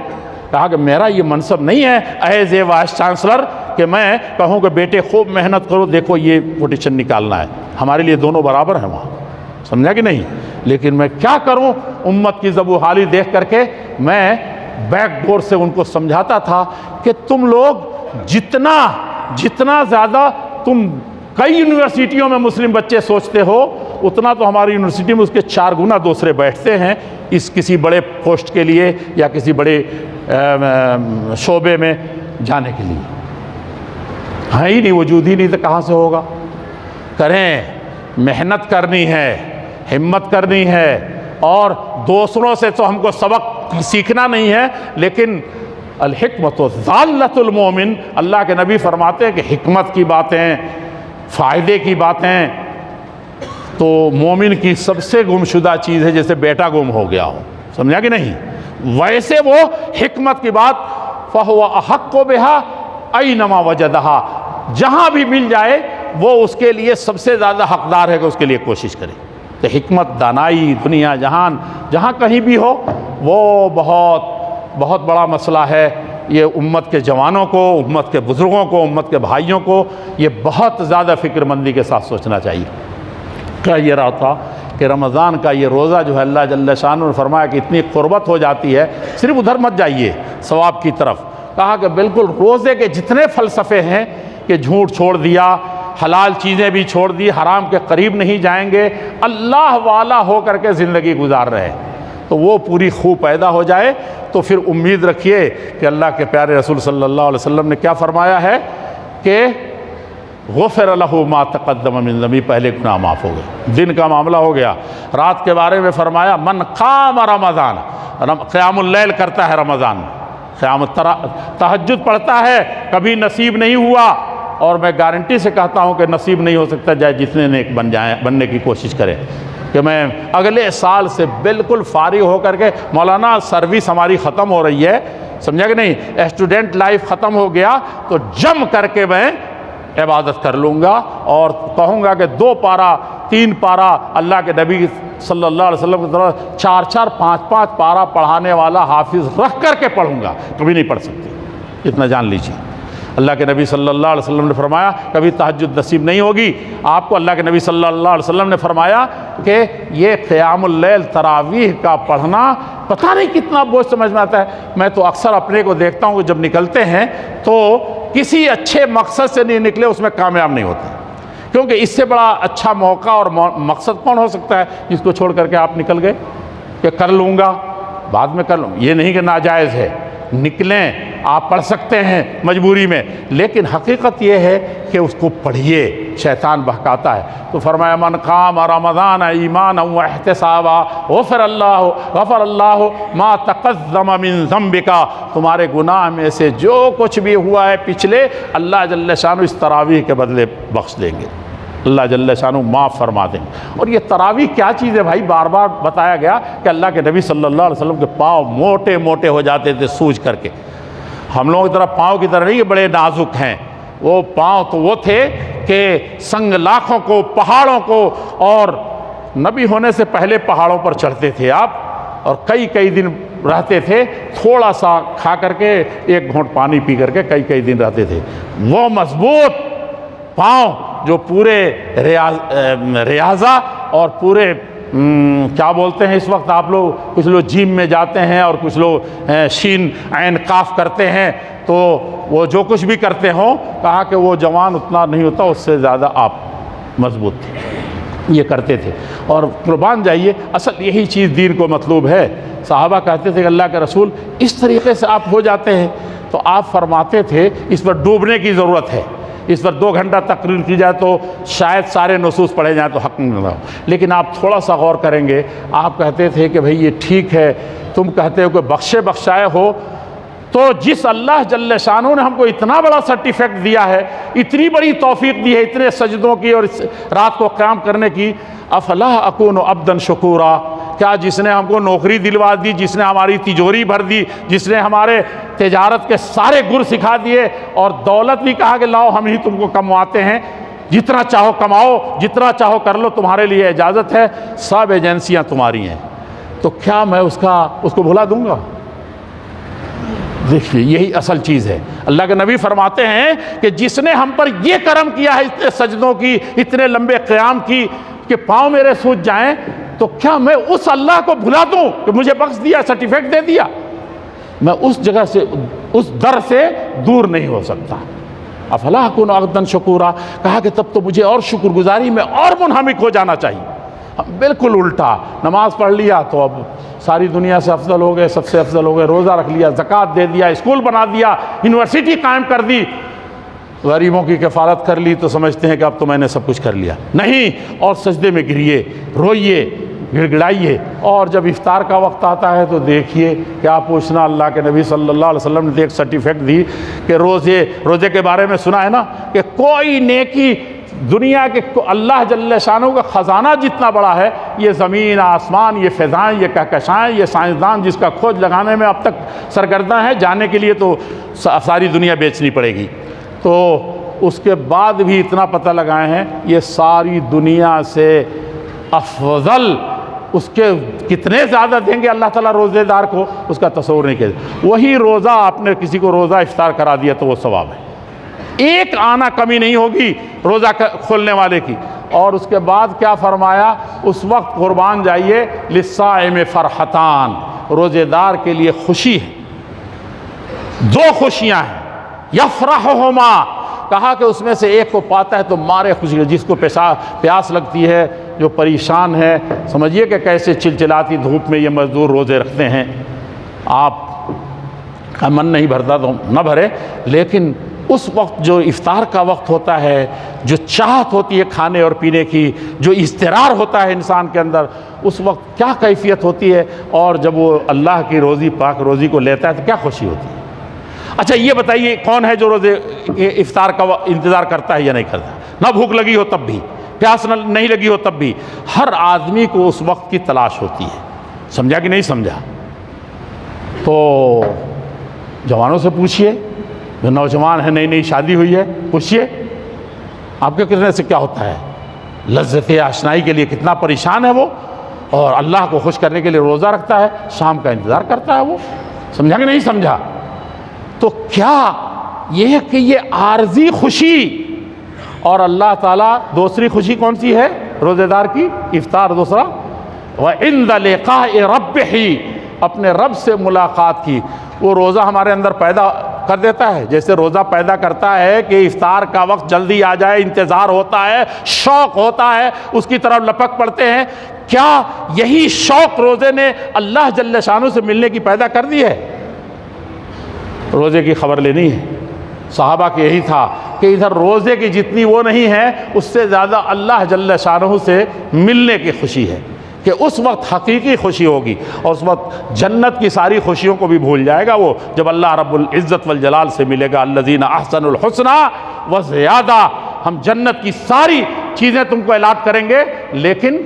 کہا کہ میرا یہ منصب نہیں ہے ایز اے وائس چانسلر کہ میں کہوں کہ بیٹے خوب محنت کرو، دیکھو یہ پوٹیشن نکالنا ہے، ہمارے لیے دونوں برابر ہیں وہاں، سمجھا کہ نہیں؟ لیکن میں کیا کروں، امت کی ذبح و حالی دیکھ کر کے میں بیک ڈور سے ان کو سمجھاتا تھا کہ تم لوگ جتنا زیادہ تم کئی یونیورسٹیوں میں مسلم بچے سوچتے ہو، اتنا تو ہماری یونیورسٹی میں اس کے 4 گنا دوسرے بیٹھتے ہیں اس کسی بڑے پوسٹ کے لیے یا کسی بڑے شعبے میں جانے کے لیے، ہے ہی نہیں، وجود ہی نہیں، تو کہاں سے ہوگا؟ کریں، محنت کرنی ہے، ہمت کرنی ہے، اور دوسروں سے تو ہم کو سبق سیکھنا نہیں ہے، لیکن الحکمت ضالۃ المومن، اللہ کے نبی فرماتے ہیں کہ حکمت کی باتیں فائدے کی باتیں تو مومن کی سب سے گمشدہ چیز ہے، جیسے بیٹا گم ہو گیا ہو، سمجھا کہ نہیں؟ ویسے وہ حکمت کی بات فَهُوَ أَحَقُّ بِهَا أَيْنَمَا وَجَدَهَا، جہاں بھی مل جائے وہ اس کے لیے سب سے زیادہ حقدار ہے کہ اس کے لیے کوشش کرے۔ تو حکمت، دانائی، دنیا جہان جہاں کہیں بھی ہو، وہ بہت بہت بڑا مسئلہ ہے۔ یہ امت کے جوانوں کو، امت کے بزرگوں کو، امت کے بھائیوں کو یہ بہت زیادہ فکر مندی کے ساتھ سوچنا چاہیے۔ کیا یہ رہا تھا کہ رمضان کا یہ روزہ جو ہے اللہ جل شانہ نے فرمایا کہ اتنی قربت ہو جاتی ہے، صرف ادھر مت جائیے ثواب کی طرف، کہا کہ بالکل روزے کے جتنے فلسفے ہیں کہ جھوٹ چھوڑ دیا، حلال چیزیں بھی چھوڑ دی، حرام کے قریب نہیں جائیں گے، اللہ والا ہو کر کے زندگی گزار رہے، تو وہ پوری خوب پیدا ہو جائے تو پھر امید رکھیے کہ اللہ کے پیارے رسول صلی اللہ علیہ وسلم نے کیا فرمایا ہے کہ غفر لہ ما تقدم من ذنبہ، پہلے گناہ معاف ہو گئے۔ دن کا معاملہ ہو گیا، رات کے بارے میں فرمایا من قام رمضان، قیام اللیل کرتا ہے رمضان میں، تہجد پڑھتا ہے، کبھی نصیب نہیں ہوا، اور میں گارنٹی سے کہتا ہوں کہ نصیب نہیں ہو سکتا جائے جتنے نیک بننے کی کوشش کرے، کہ میں اگلے سال سے بالکل فارغ ہو کر کے، مولانا سروس ہماری ختم ہو رہی ہے، سمجھا کہ نہیں، اسٹوڈنٹ لائف ختم ہو گیا، تو جم کر کے میں عبادت کر لوں گا اور کہوں گا کہ 2 پارہ 3 پارہ اللہ کے نبی صلی اللہ علیہ وسلم کی طرف 4 5 پارہ پڑھانے والا حافظ رکھ کر کے پڑھوں گا، کبھی نہیں پڑھ سکتے، اتنا جان لیجیے۔ اللہ کے نبی صلی اللہ علیہ وسلم نے فرمایا کبھی تہجد نصیب نہیں ہوگی آپ کو۔ اللہ کے نبی صلی اللہ علیہ وسلم نے فرمایا کہ یہ قیام اللیل تراویح کا پڑھنا پتہ نہیں کتنا بوجھ سمجھ میں آتا ہے۔ میں تو اکثر اپنے کو دیکھتا ہوں کہ جب نکلتے ہیں تو کسی اچھے مقصد سے نہیں نکلے اس میں کامیاب نہیں ہوتے، کیونکہ اس سے بڑا اچھا موقع اور مقصد کون ہو سکتا ہے جس کو چھوڑ کر کے آپ نکل گئے کہ کر لوں گا، بعد میں کر لوں۔ یہ نہیں کہ ناجائز ہے، نکلیں، آپ پڑھ سکتے ہیں مجبوری میں، لیکن حقیقت یہ ہے کہ اس کو پڑھیے، شیطان بہکاتا ہے۔ تو فرمایا من قام رمضان ایمانا واحتسابا غفر اللہ ما تقدم من ذنبک، تمہارے گناہ میں سے جو کچھ بھی ہوا ہے پچھلے، اللہ جل شانہ اس تراویح کے بدلے بخش دیں گے، اللہ جل شانہ معاف فرما دیں گے۔ اور یہ تراویح کیا چیز ہے بھائی؟ بار بار بتایا گیا کہ اللہ کے نبی صلی اللہ علیہ وسلم کے پاؤں موٹے موٹے ہو جاتے تھے سوج کر کے، ہم لوگوں کی طرح پاؤں کی طرح نہیں کہ بڑے نازک ہیں، وہ پاؤں تو وہ تھے کہ سنگ لاکھوں کو، پہاڑوں کو، اور نبی ہونے سے پہلے پہاڑوں پر چڑھتے تھے آپ، اور کئی دن رہتے تھے، تھوڑا سا کھا کر کے 1 گھونٹ پانی پی کر کے کئی دن رہتے تھے۔ وہ مضبوط پاؤں جو پورے ریاضہ اور پورے کیا بولتے ہیں اس وقت آپ لوگ، کچھ لوگ جیم میں جاتے ہیں اور کچھ لوگ شین عین قاف کرتے ہیں، تو وہ جو کچھ بھی کرتے ہوں، کہا کہ وہ جوان اتنا نہیں ہوتا، اس سے زیادہ آپ مضبوط تھے، یہ کرتے تھے۔ اور قربان جائیے، اصل یہی چیز دین کو مطلوب ہے۔ صحابہ کہتے تھے کہ اللہ کے رسول اس طریقے سے آپ ہو جاتے ہیں، تو آپ فرماتے تھے اس پر ڈوبنے کی ضرورت ہے، اس پر 2 گھنٹہ تقریر کی جائے تو شاید سارے نصوص پڑھے جائیں تو حق نہیں ہو، لیکن آپ تھوڑا سا غور کریں گے، آپ کہتے تھے کہ بھئی یہ ٹھیک ہے، تم کہتے ہو کہ بخشائے ہو، تو جس اللہ جل شانہ نے ہم کو اتنا بڑا سرٹیفکیٹ دیا ہے، اتنی بڑی توفیق دی ہے، اتنے سجدوں کی اور اس رات کو قیام کرنے کی، افلا اکون عبدا شکورا، کیا جس نے ہم کو نوکری دلوا دی، جس نے ہماری تجوری بھر دی، جس نے ہمارے تجارت کے سارے گر سکھا دیے، اور دولت بھی کہا کہ لاؤ ہم ہی تم کو کمواتے ہیں، جتنا چاہو کماؤ، جتنا چاہو کر لو، تمہارے لیے اجازت ہے، سب ایجنسیاں تمہاری ہیں، تو کیا میں اس کو بھلا دوں گا؟ دیکھیے یہی اصل چیز ہے۔ اللہ کے نبی فرماتے ہیں کہ جس نے ہم پر یہ کرم کیا ہے، اتنے سجدوں کی، اتنے لمبے قیام کی، کہ پاؤں میرے سوج جائیں، تو کیا میں اس اللہ کو بھلا دوں کہ مجھے بخش دیا، سرٹیفکیٹ دے دیا؟ میں اس جگہ سے، اس در سے دور نہیں ہو سکتا۔ افلا اکون عبدا شکورا، کہا کہ تب تو مجھے اور شکر گزاری میں اور منہمک ہو جانا چاہیے۔ بالکل الٹا، نماز پڑھ لیا تو اب ساری دنیا سے افضل ہو گئے، سب سے افضل ہو گئے، روزہ رکھ لیا، زکوٰۃ دے دیا، اسکول بنا دیا، یونیورسٹی قائم کر دی، غریبوں کی کفالت کر لی، تو سمجھتے ہیں کہ اب تو میں نے سب کچھ کر لیا۔ نہیں، اور سجدے میں گریے، روئیے، گڑ گڑائیے، اور جب افطار کا وقت آتا ہے تو دیکھیے کیا پوچھنا۔ اللہ کے نبی صلی اللہ علیہ وسلم نے ایک سرٹیفکیٹ دی کہ روزے کے بارے میں سنا ہے نا کہ کوئی نیکی دنیا کے اللہ جل شانہ کا خزانہ جتنا بڑا ہے، یہ زمین آسمان، یہ فضائیں، یہ کہکشائیں، یہ سائنسدان جس کا کھوج لگانے میں اب تک سرگرداں ہیں، جانے کے لیے تو ساری دنیا بیچنی پڑے گی، تو اس کے بعد بھی اتنا پتہ لگائے ہیں یہ ساری دنیا سے افضل اس کے کتنے زیادہ دیں گے اللہ تعالیٰ روزے دار کو، اس کا تصور نہیں کیا۔ وہی روزہ آپ نے کسی کو روزہ افطار کرا دیا تو وہ ثواب ہے، ایک آنا کمی نہیں ہوگی روزہ کھولنے والے کی۔ اور اس کے بعد کیا فرمایا، اس وقت قربان جائیے، للصائم فرحتان، روزے دار کے لیے خوشی ہے، دو خوشیاں ہیں، یفرحہما، کہا کہ اس میں سے ایک کو پاتا ہے تو مارے خوشی ہے، جس کو پیاس لگتی ہے، جو پریشان ہے، سمجھیے کہ کیسے چلچلاتی دھوپ میں یہ مزدور روزے رکھتے ہیں، آپ کا من نہیں بھرتا تو نہ بھرے، لیکن اس وقت جو افطار کا وقت ہوتا ہے، جو چاہت ہوتی ہے کھانے اور پینے کی، جو اضطرار ہوتا ہے انسان کے اندر، اس وقت کیا کیفیت ہوتی ہے، اور جب وہ اللہ کی روزی پاک روزی کو لیتا ہے تو کیا خوشی ہوتی ہے۔ اچھا یہ بتائیے کون ہے جو روزے افطار کا انتظار کرتا ہے یا نہیں کرتا؟ نہ بھوک لگی ہو تب بھی، پیاس نہیں لگی ہو تب بھی، ہر آدمی کو اس وقت کی تلاش ہوتی ہے، سمجھا کہ نہیں سمجھا؟ تو جوانوں سے پوچھئے، جو نوجوان ہیں، نئی نئی شادی ہوئی ہے، پوچھئے آپ کے کرنے سے کیا ہوتا ہے، لذت آشنائی کے لیے کتنا پریشان ہے وہ، اور اللہ کو خوش کرنے کے لیے روزہ رکھتا ہے، شام کا انتظار کرتا ہے وہ، سمجھا کہ نہیں سمجھا؟ تو کیا یہ کہ یہ عارضی خوشی، اور اللہ تعالیٰ دوسری خوشی کون سی ہے روزے دار کی؟ افطار دوسرا، وَعِنْدَ لِقَاءِ رَبِّهِ، اپنے رب سے ملاقات کی، وہ روزہ ہمارے اندر پیدا کر دیتا ہے، جیسے روزہ پیدا کرتا ہے کہ افطار کا وقت جلدی آ جائے، انتظار ہوتا ہے، شوق ہوتا ہے، اس کی طرف لپک پڑتے ہیں، کیا یہی شوق روزے نے اللہ جل شانہ سے ملنے کی پیدا کر دی ہے؟ روزے کی خبر لینی ہے، صحابہ کے یہی تھا کہ ادھر روزے کی جتنی وہ نہیں ہے، اس سے زیادہ اللہ جل شانہ سے ملنے کی خوشی ہے، کہ اس وقت حقیقی خوشی ہوگی، اور اس وقت جنت کی ساری خوشیوں کو بھی بھول جائے گا وہ، جب اللہ رب العزت والجلال سے ملے گا، الذین احسنوا الحسنی وزیادہ، ہم جنت کی ساری چیزیں تم کو الاٹ کریں گے، لیکن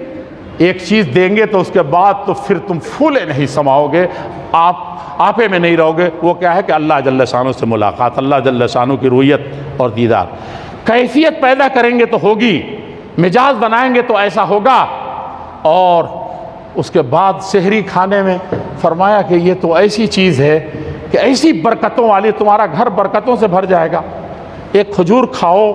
ایک چیز دیں گے تو اس کے بعد تو پھر تم پھولے نہیں سماؤ گے، آپے میں نہیں رہو گے، وہ کیا ہے کہ اللہ جل شانہ سے ملاقات، اللہ جل شانہ کی رویت اور دیدار۔ کیفیت پیدا کریں گے تو ہوگی، مزاج بنائیں گے تو ایسا ہوگا۔ اور اس کے بعد سحری کھانے میں فرمایا کہ یہ تو ایسی چیز ہے کہ ایسی برکتوں والی، تمہارا گھر برکتوں سے بھر جائے گا، ایک کھجور کھاؤ،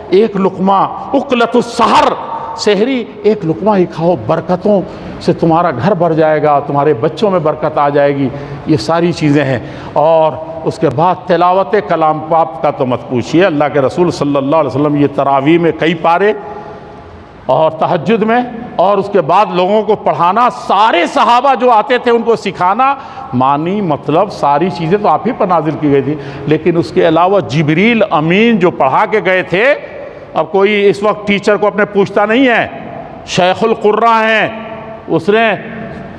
ایک لقمہ، اکلۃ السحر، سحری ایک لقمہ ہی کھاؤ، برکتوں سے تمہارا گھر بھر جائے گا، تمہارے بچوں میں برکت آ جائے گی، یہ ساری چیزیں ہیں۔ اور اس کے بعد تلاوت کلام پاک کا تو مت پوچھیے، اللہ کے رسول صلی اللہ علیہ وسلم یہ تراویح میں کئی پارے، اور تہجد میں، اور اس کے بعد لوگوں کو پڑھانا، سارے صحابہ جو آتے تھے ان کو سکھانا، معنی مطلب ساری چیزیں تو آپ ہی پر نازل کی گئی تھی، لیکن اس کے علاوہ جبریل امین جو پڑھا کے گئے تھے، اب کوئی اس وقت ٹیچر کو اپنے پوچھتا نہیں ہے، شیخ القراء ہیں، اس نے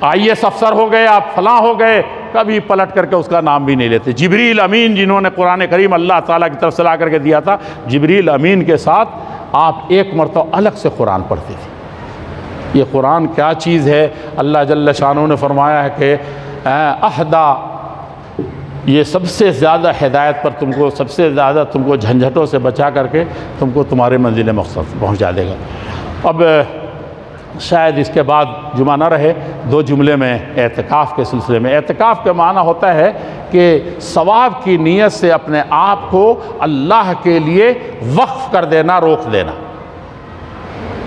IAS افسر ہو گئے، آپ فلاں ہو گئے، کبھی پلٹ کر کے اس کا نام بھی نہیں لیتے۔ جبریل امین جنہوں نے قرآن کریم اللہ تعالیٰ کی طرف سے لا کر کے دیا تھا، جبریل امین کے ساتھ آپ ایک مرتبہ الگ سے قرآن پڑھتے تھے۔ یہ قرآن کیا چیز ہے، اللہ جل شانہ نے فرمایا ہے کہ اہدا، یہ سب سے زیادہ ہدایت پر تم کو، سب سے زیادہ تم کو جھنجھٹوں سے بچا کر کے تم کو تمہارے منزل مقصد پہنچا دے گا۔ اب شاید اس کے بعد جمعہ نہ رہے، دو جملے میں اعتکاف کے سلسلے میں۔ اعتکاف کا معنی ہوتا ہے کہ ثواب کی نیت سے اپنے آپ کو اللہ کے لیے وقف کر دینا، روک دینا،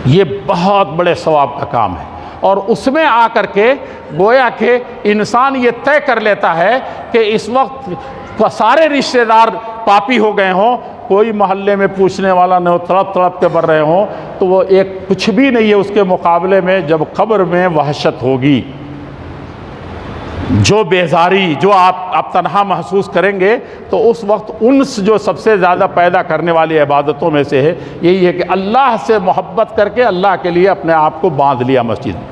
یہ بہت بڑے ثواب کا کام ہے۔ اور اس میں آ کر کے گویا کہ انسان یہ طے کر لیتا ہے کہ اس وقت سارے رشتہ دار پاپی ہو گئے ہوں، کوئی محلے میں پوچھنے والا نہ ہو، تڑپ تڑپ کے مر رہے ہوں، تو وہ ایک کچھ بھی نہیں ہے اس کے مقابلے میں جب قبر میں وحشت ہوگی، جو بیزاری، جو آپ تنہا محسوس کریں گے، تو اس وقت انس جو سب سے زیادہ پیدا کرنے والی عبادتوں میں سے ہے، یہی ہے کہ اللہ سے محبت کر کے اللہ کے لیے اپنے آپ کو باندھ لیا مسجد میں۔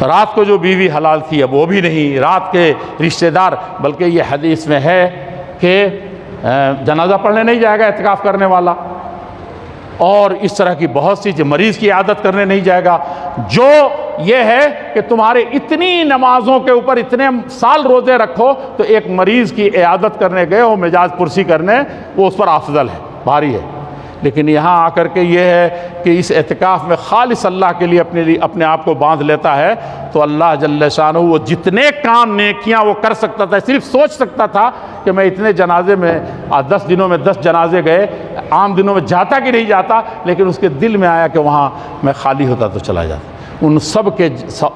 رات کو جو بیوی حلال تھی اب وہ بھی نہیں، رات کے رشتہ دار، بلکہ یہ حدیث میں ہے کہ جنازہ پڑھنے نہیں جائے گا اعتکاف کرنے والا، اور اس طرح کی بہت سی مریض کی عیادت کرنے نہیں جائے گا۔ جو یہ ہے کہ تمہارے اتنی نمازوں کے اوپر اتنے سال روزے رکھو تو ایک مریض کی عیادت کرنے گئے ہو مزاج پرسی کرنے، وہ اس پر افضل ہے، بھاری ہے۔ لیکن یہاں آ کر کے یہ ہے کہ اس اعتکاف میں خالص اللہ کے لیے اپنے آپ کو باندھ لیتا ہے تو اللہ جل شانہ وہ جتنے کام نیکیاں وہ کر سکتا تھا، صرف سوچ سکتا تھا کہ میں اتنے جنازے میں 10 دنوں میں 10 جنازے گئے، عام دنوں میں جاتا کہ نہیں جاتا، لیکن اس کے دل میں آیا کہ وہاں میں خالی ہوتا تو چلا جاتا، ان سب کے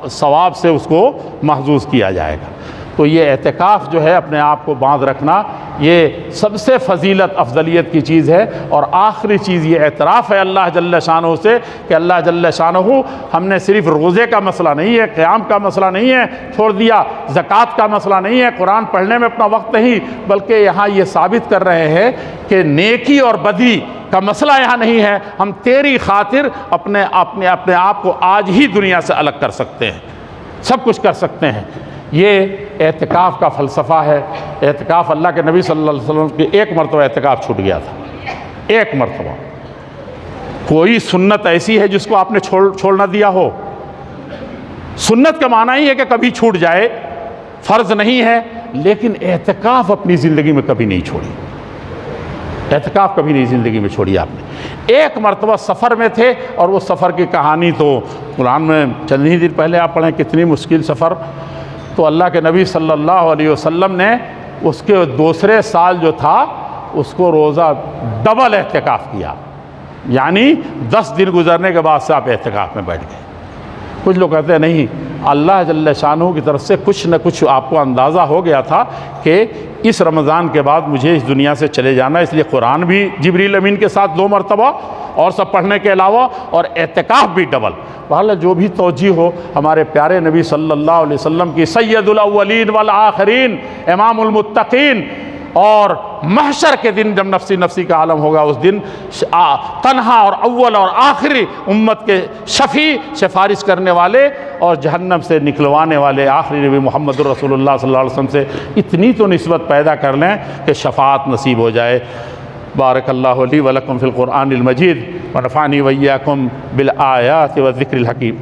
ثواب سے اس کو محظوظ کیا جائے گا۔ تو یہ اعتکاف جو ہے اپنے آپ کو باندھ رکھنا، یہ سب سے فضیلت افضلیت کی چیز ہے۔ اور آخری چیز یہ اعتراف ہے اللہ جل شانہ سے کہ اللہ جل شانہ ہم نے صرف روزے کا مسئلہ نہیں ہے، قیام کا مسئلہ نہیں ہے چھوڑ دیا، زکوٰۃ کا مسئلہ نہیں ہے، قرآن پڑھنے میں اپنا وقت نہیں، بلکہ یہاں یہ ثابت کر رہے ہیں کہ نیکی اور بدی کا مسئلہ یہاں نہیں ہے، ہم تیری خاطر اپنے آپ کو آج ہی دنیا سے الگ کر سکتے ہیں، سب کچھ کر سکتے ہیں۔ یہ اعتکاف کا فلسفہ ہے۔ اعتکاف اللہ کے نبی صلی اللہ علیہ وسلم کی ایک مرتبہ اعتکاف چھوٹ گیا تھا، ایک مرتبہ۔ کوئی سنت ایسی ہے جس کو آپ نے چھوڑ نہ دیا ہو؟ سنت کا معنی ہی ہے کہ کبھی چھوٹ جائے، فرض نہیں ہے، لیکن اعتکاف اپنی زندگی میں کبھی نہیں چھوڑی، اعتکاف کبھی نہیں زندگی میں چھوڑی آپ نے۔ ایک مرتبہ سفر میں تھے، اور وہ سفر کی کہانی تو قرآن میں چند ہی دن پہلے آپ پڑھیں، کتنی مشکل سفر۔ تو اللہ کے نبی صلی اللہ علیہ وسلم نے اس کے دوسرے سال جو تھا اس کو روزہ ڈبل اعتکاف کیا، یعنی 10 دن گزرنے کے بعد سے آپ اعتکاف میں بیٹھ گئے۔ کچھ لوگ کہتے ہیں نہیں، اللہ جل شانہ کی طرف سے کچھ نہ کچھ آپ کو اندازہ ہو گیا تھا کہ اس رمضان کے بعد مجھے اس دنیا سے چلے جانا، اس لیے قرآن بھی جبریل امین کے ساتھ 2 مرتبہ اور سب پڑھنے کے علاوہ، اور اعتکاف بھی ڈبل۔ بہرحال جو بھی توجیہ ہو، ہمارے پیارے نبی صلی اللہ علیہ وسلم کی سید الاولین والآخرین، امام المتقین، اور محشر کے دن جب نفسی نفسی کا عالم ہوگا، اس دن تنہا اور اول اور آخری امت کے شفیع، سفارش کرنے والے اور جہنم سے نکلوانے والے آخری نبی محمد الرسول اللہ صلی اللہ علیہ وسلم سے اتنی تو نسبت پیدا کر لیں کہ شفاعت نصیب ہو جائے۔ بارک اللہ لی ولکم فی القرآن المجید ونفعنی وإیاکم بالآیات والذکر الحکیم۔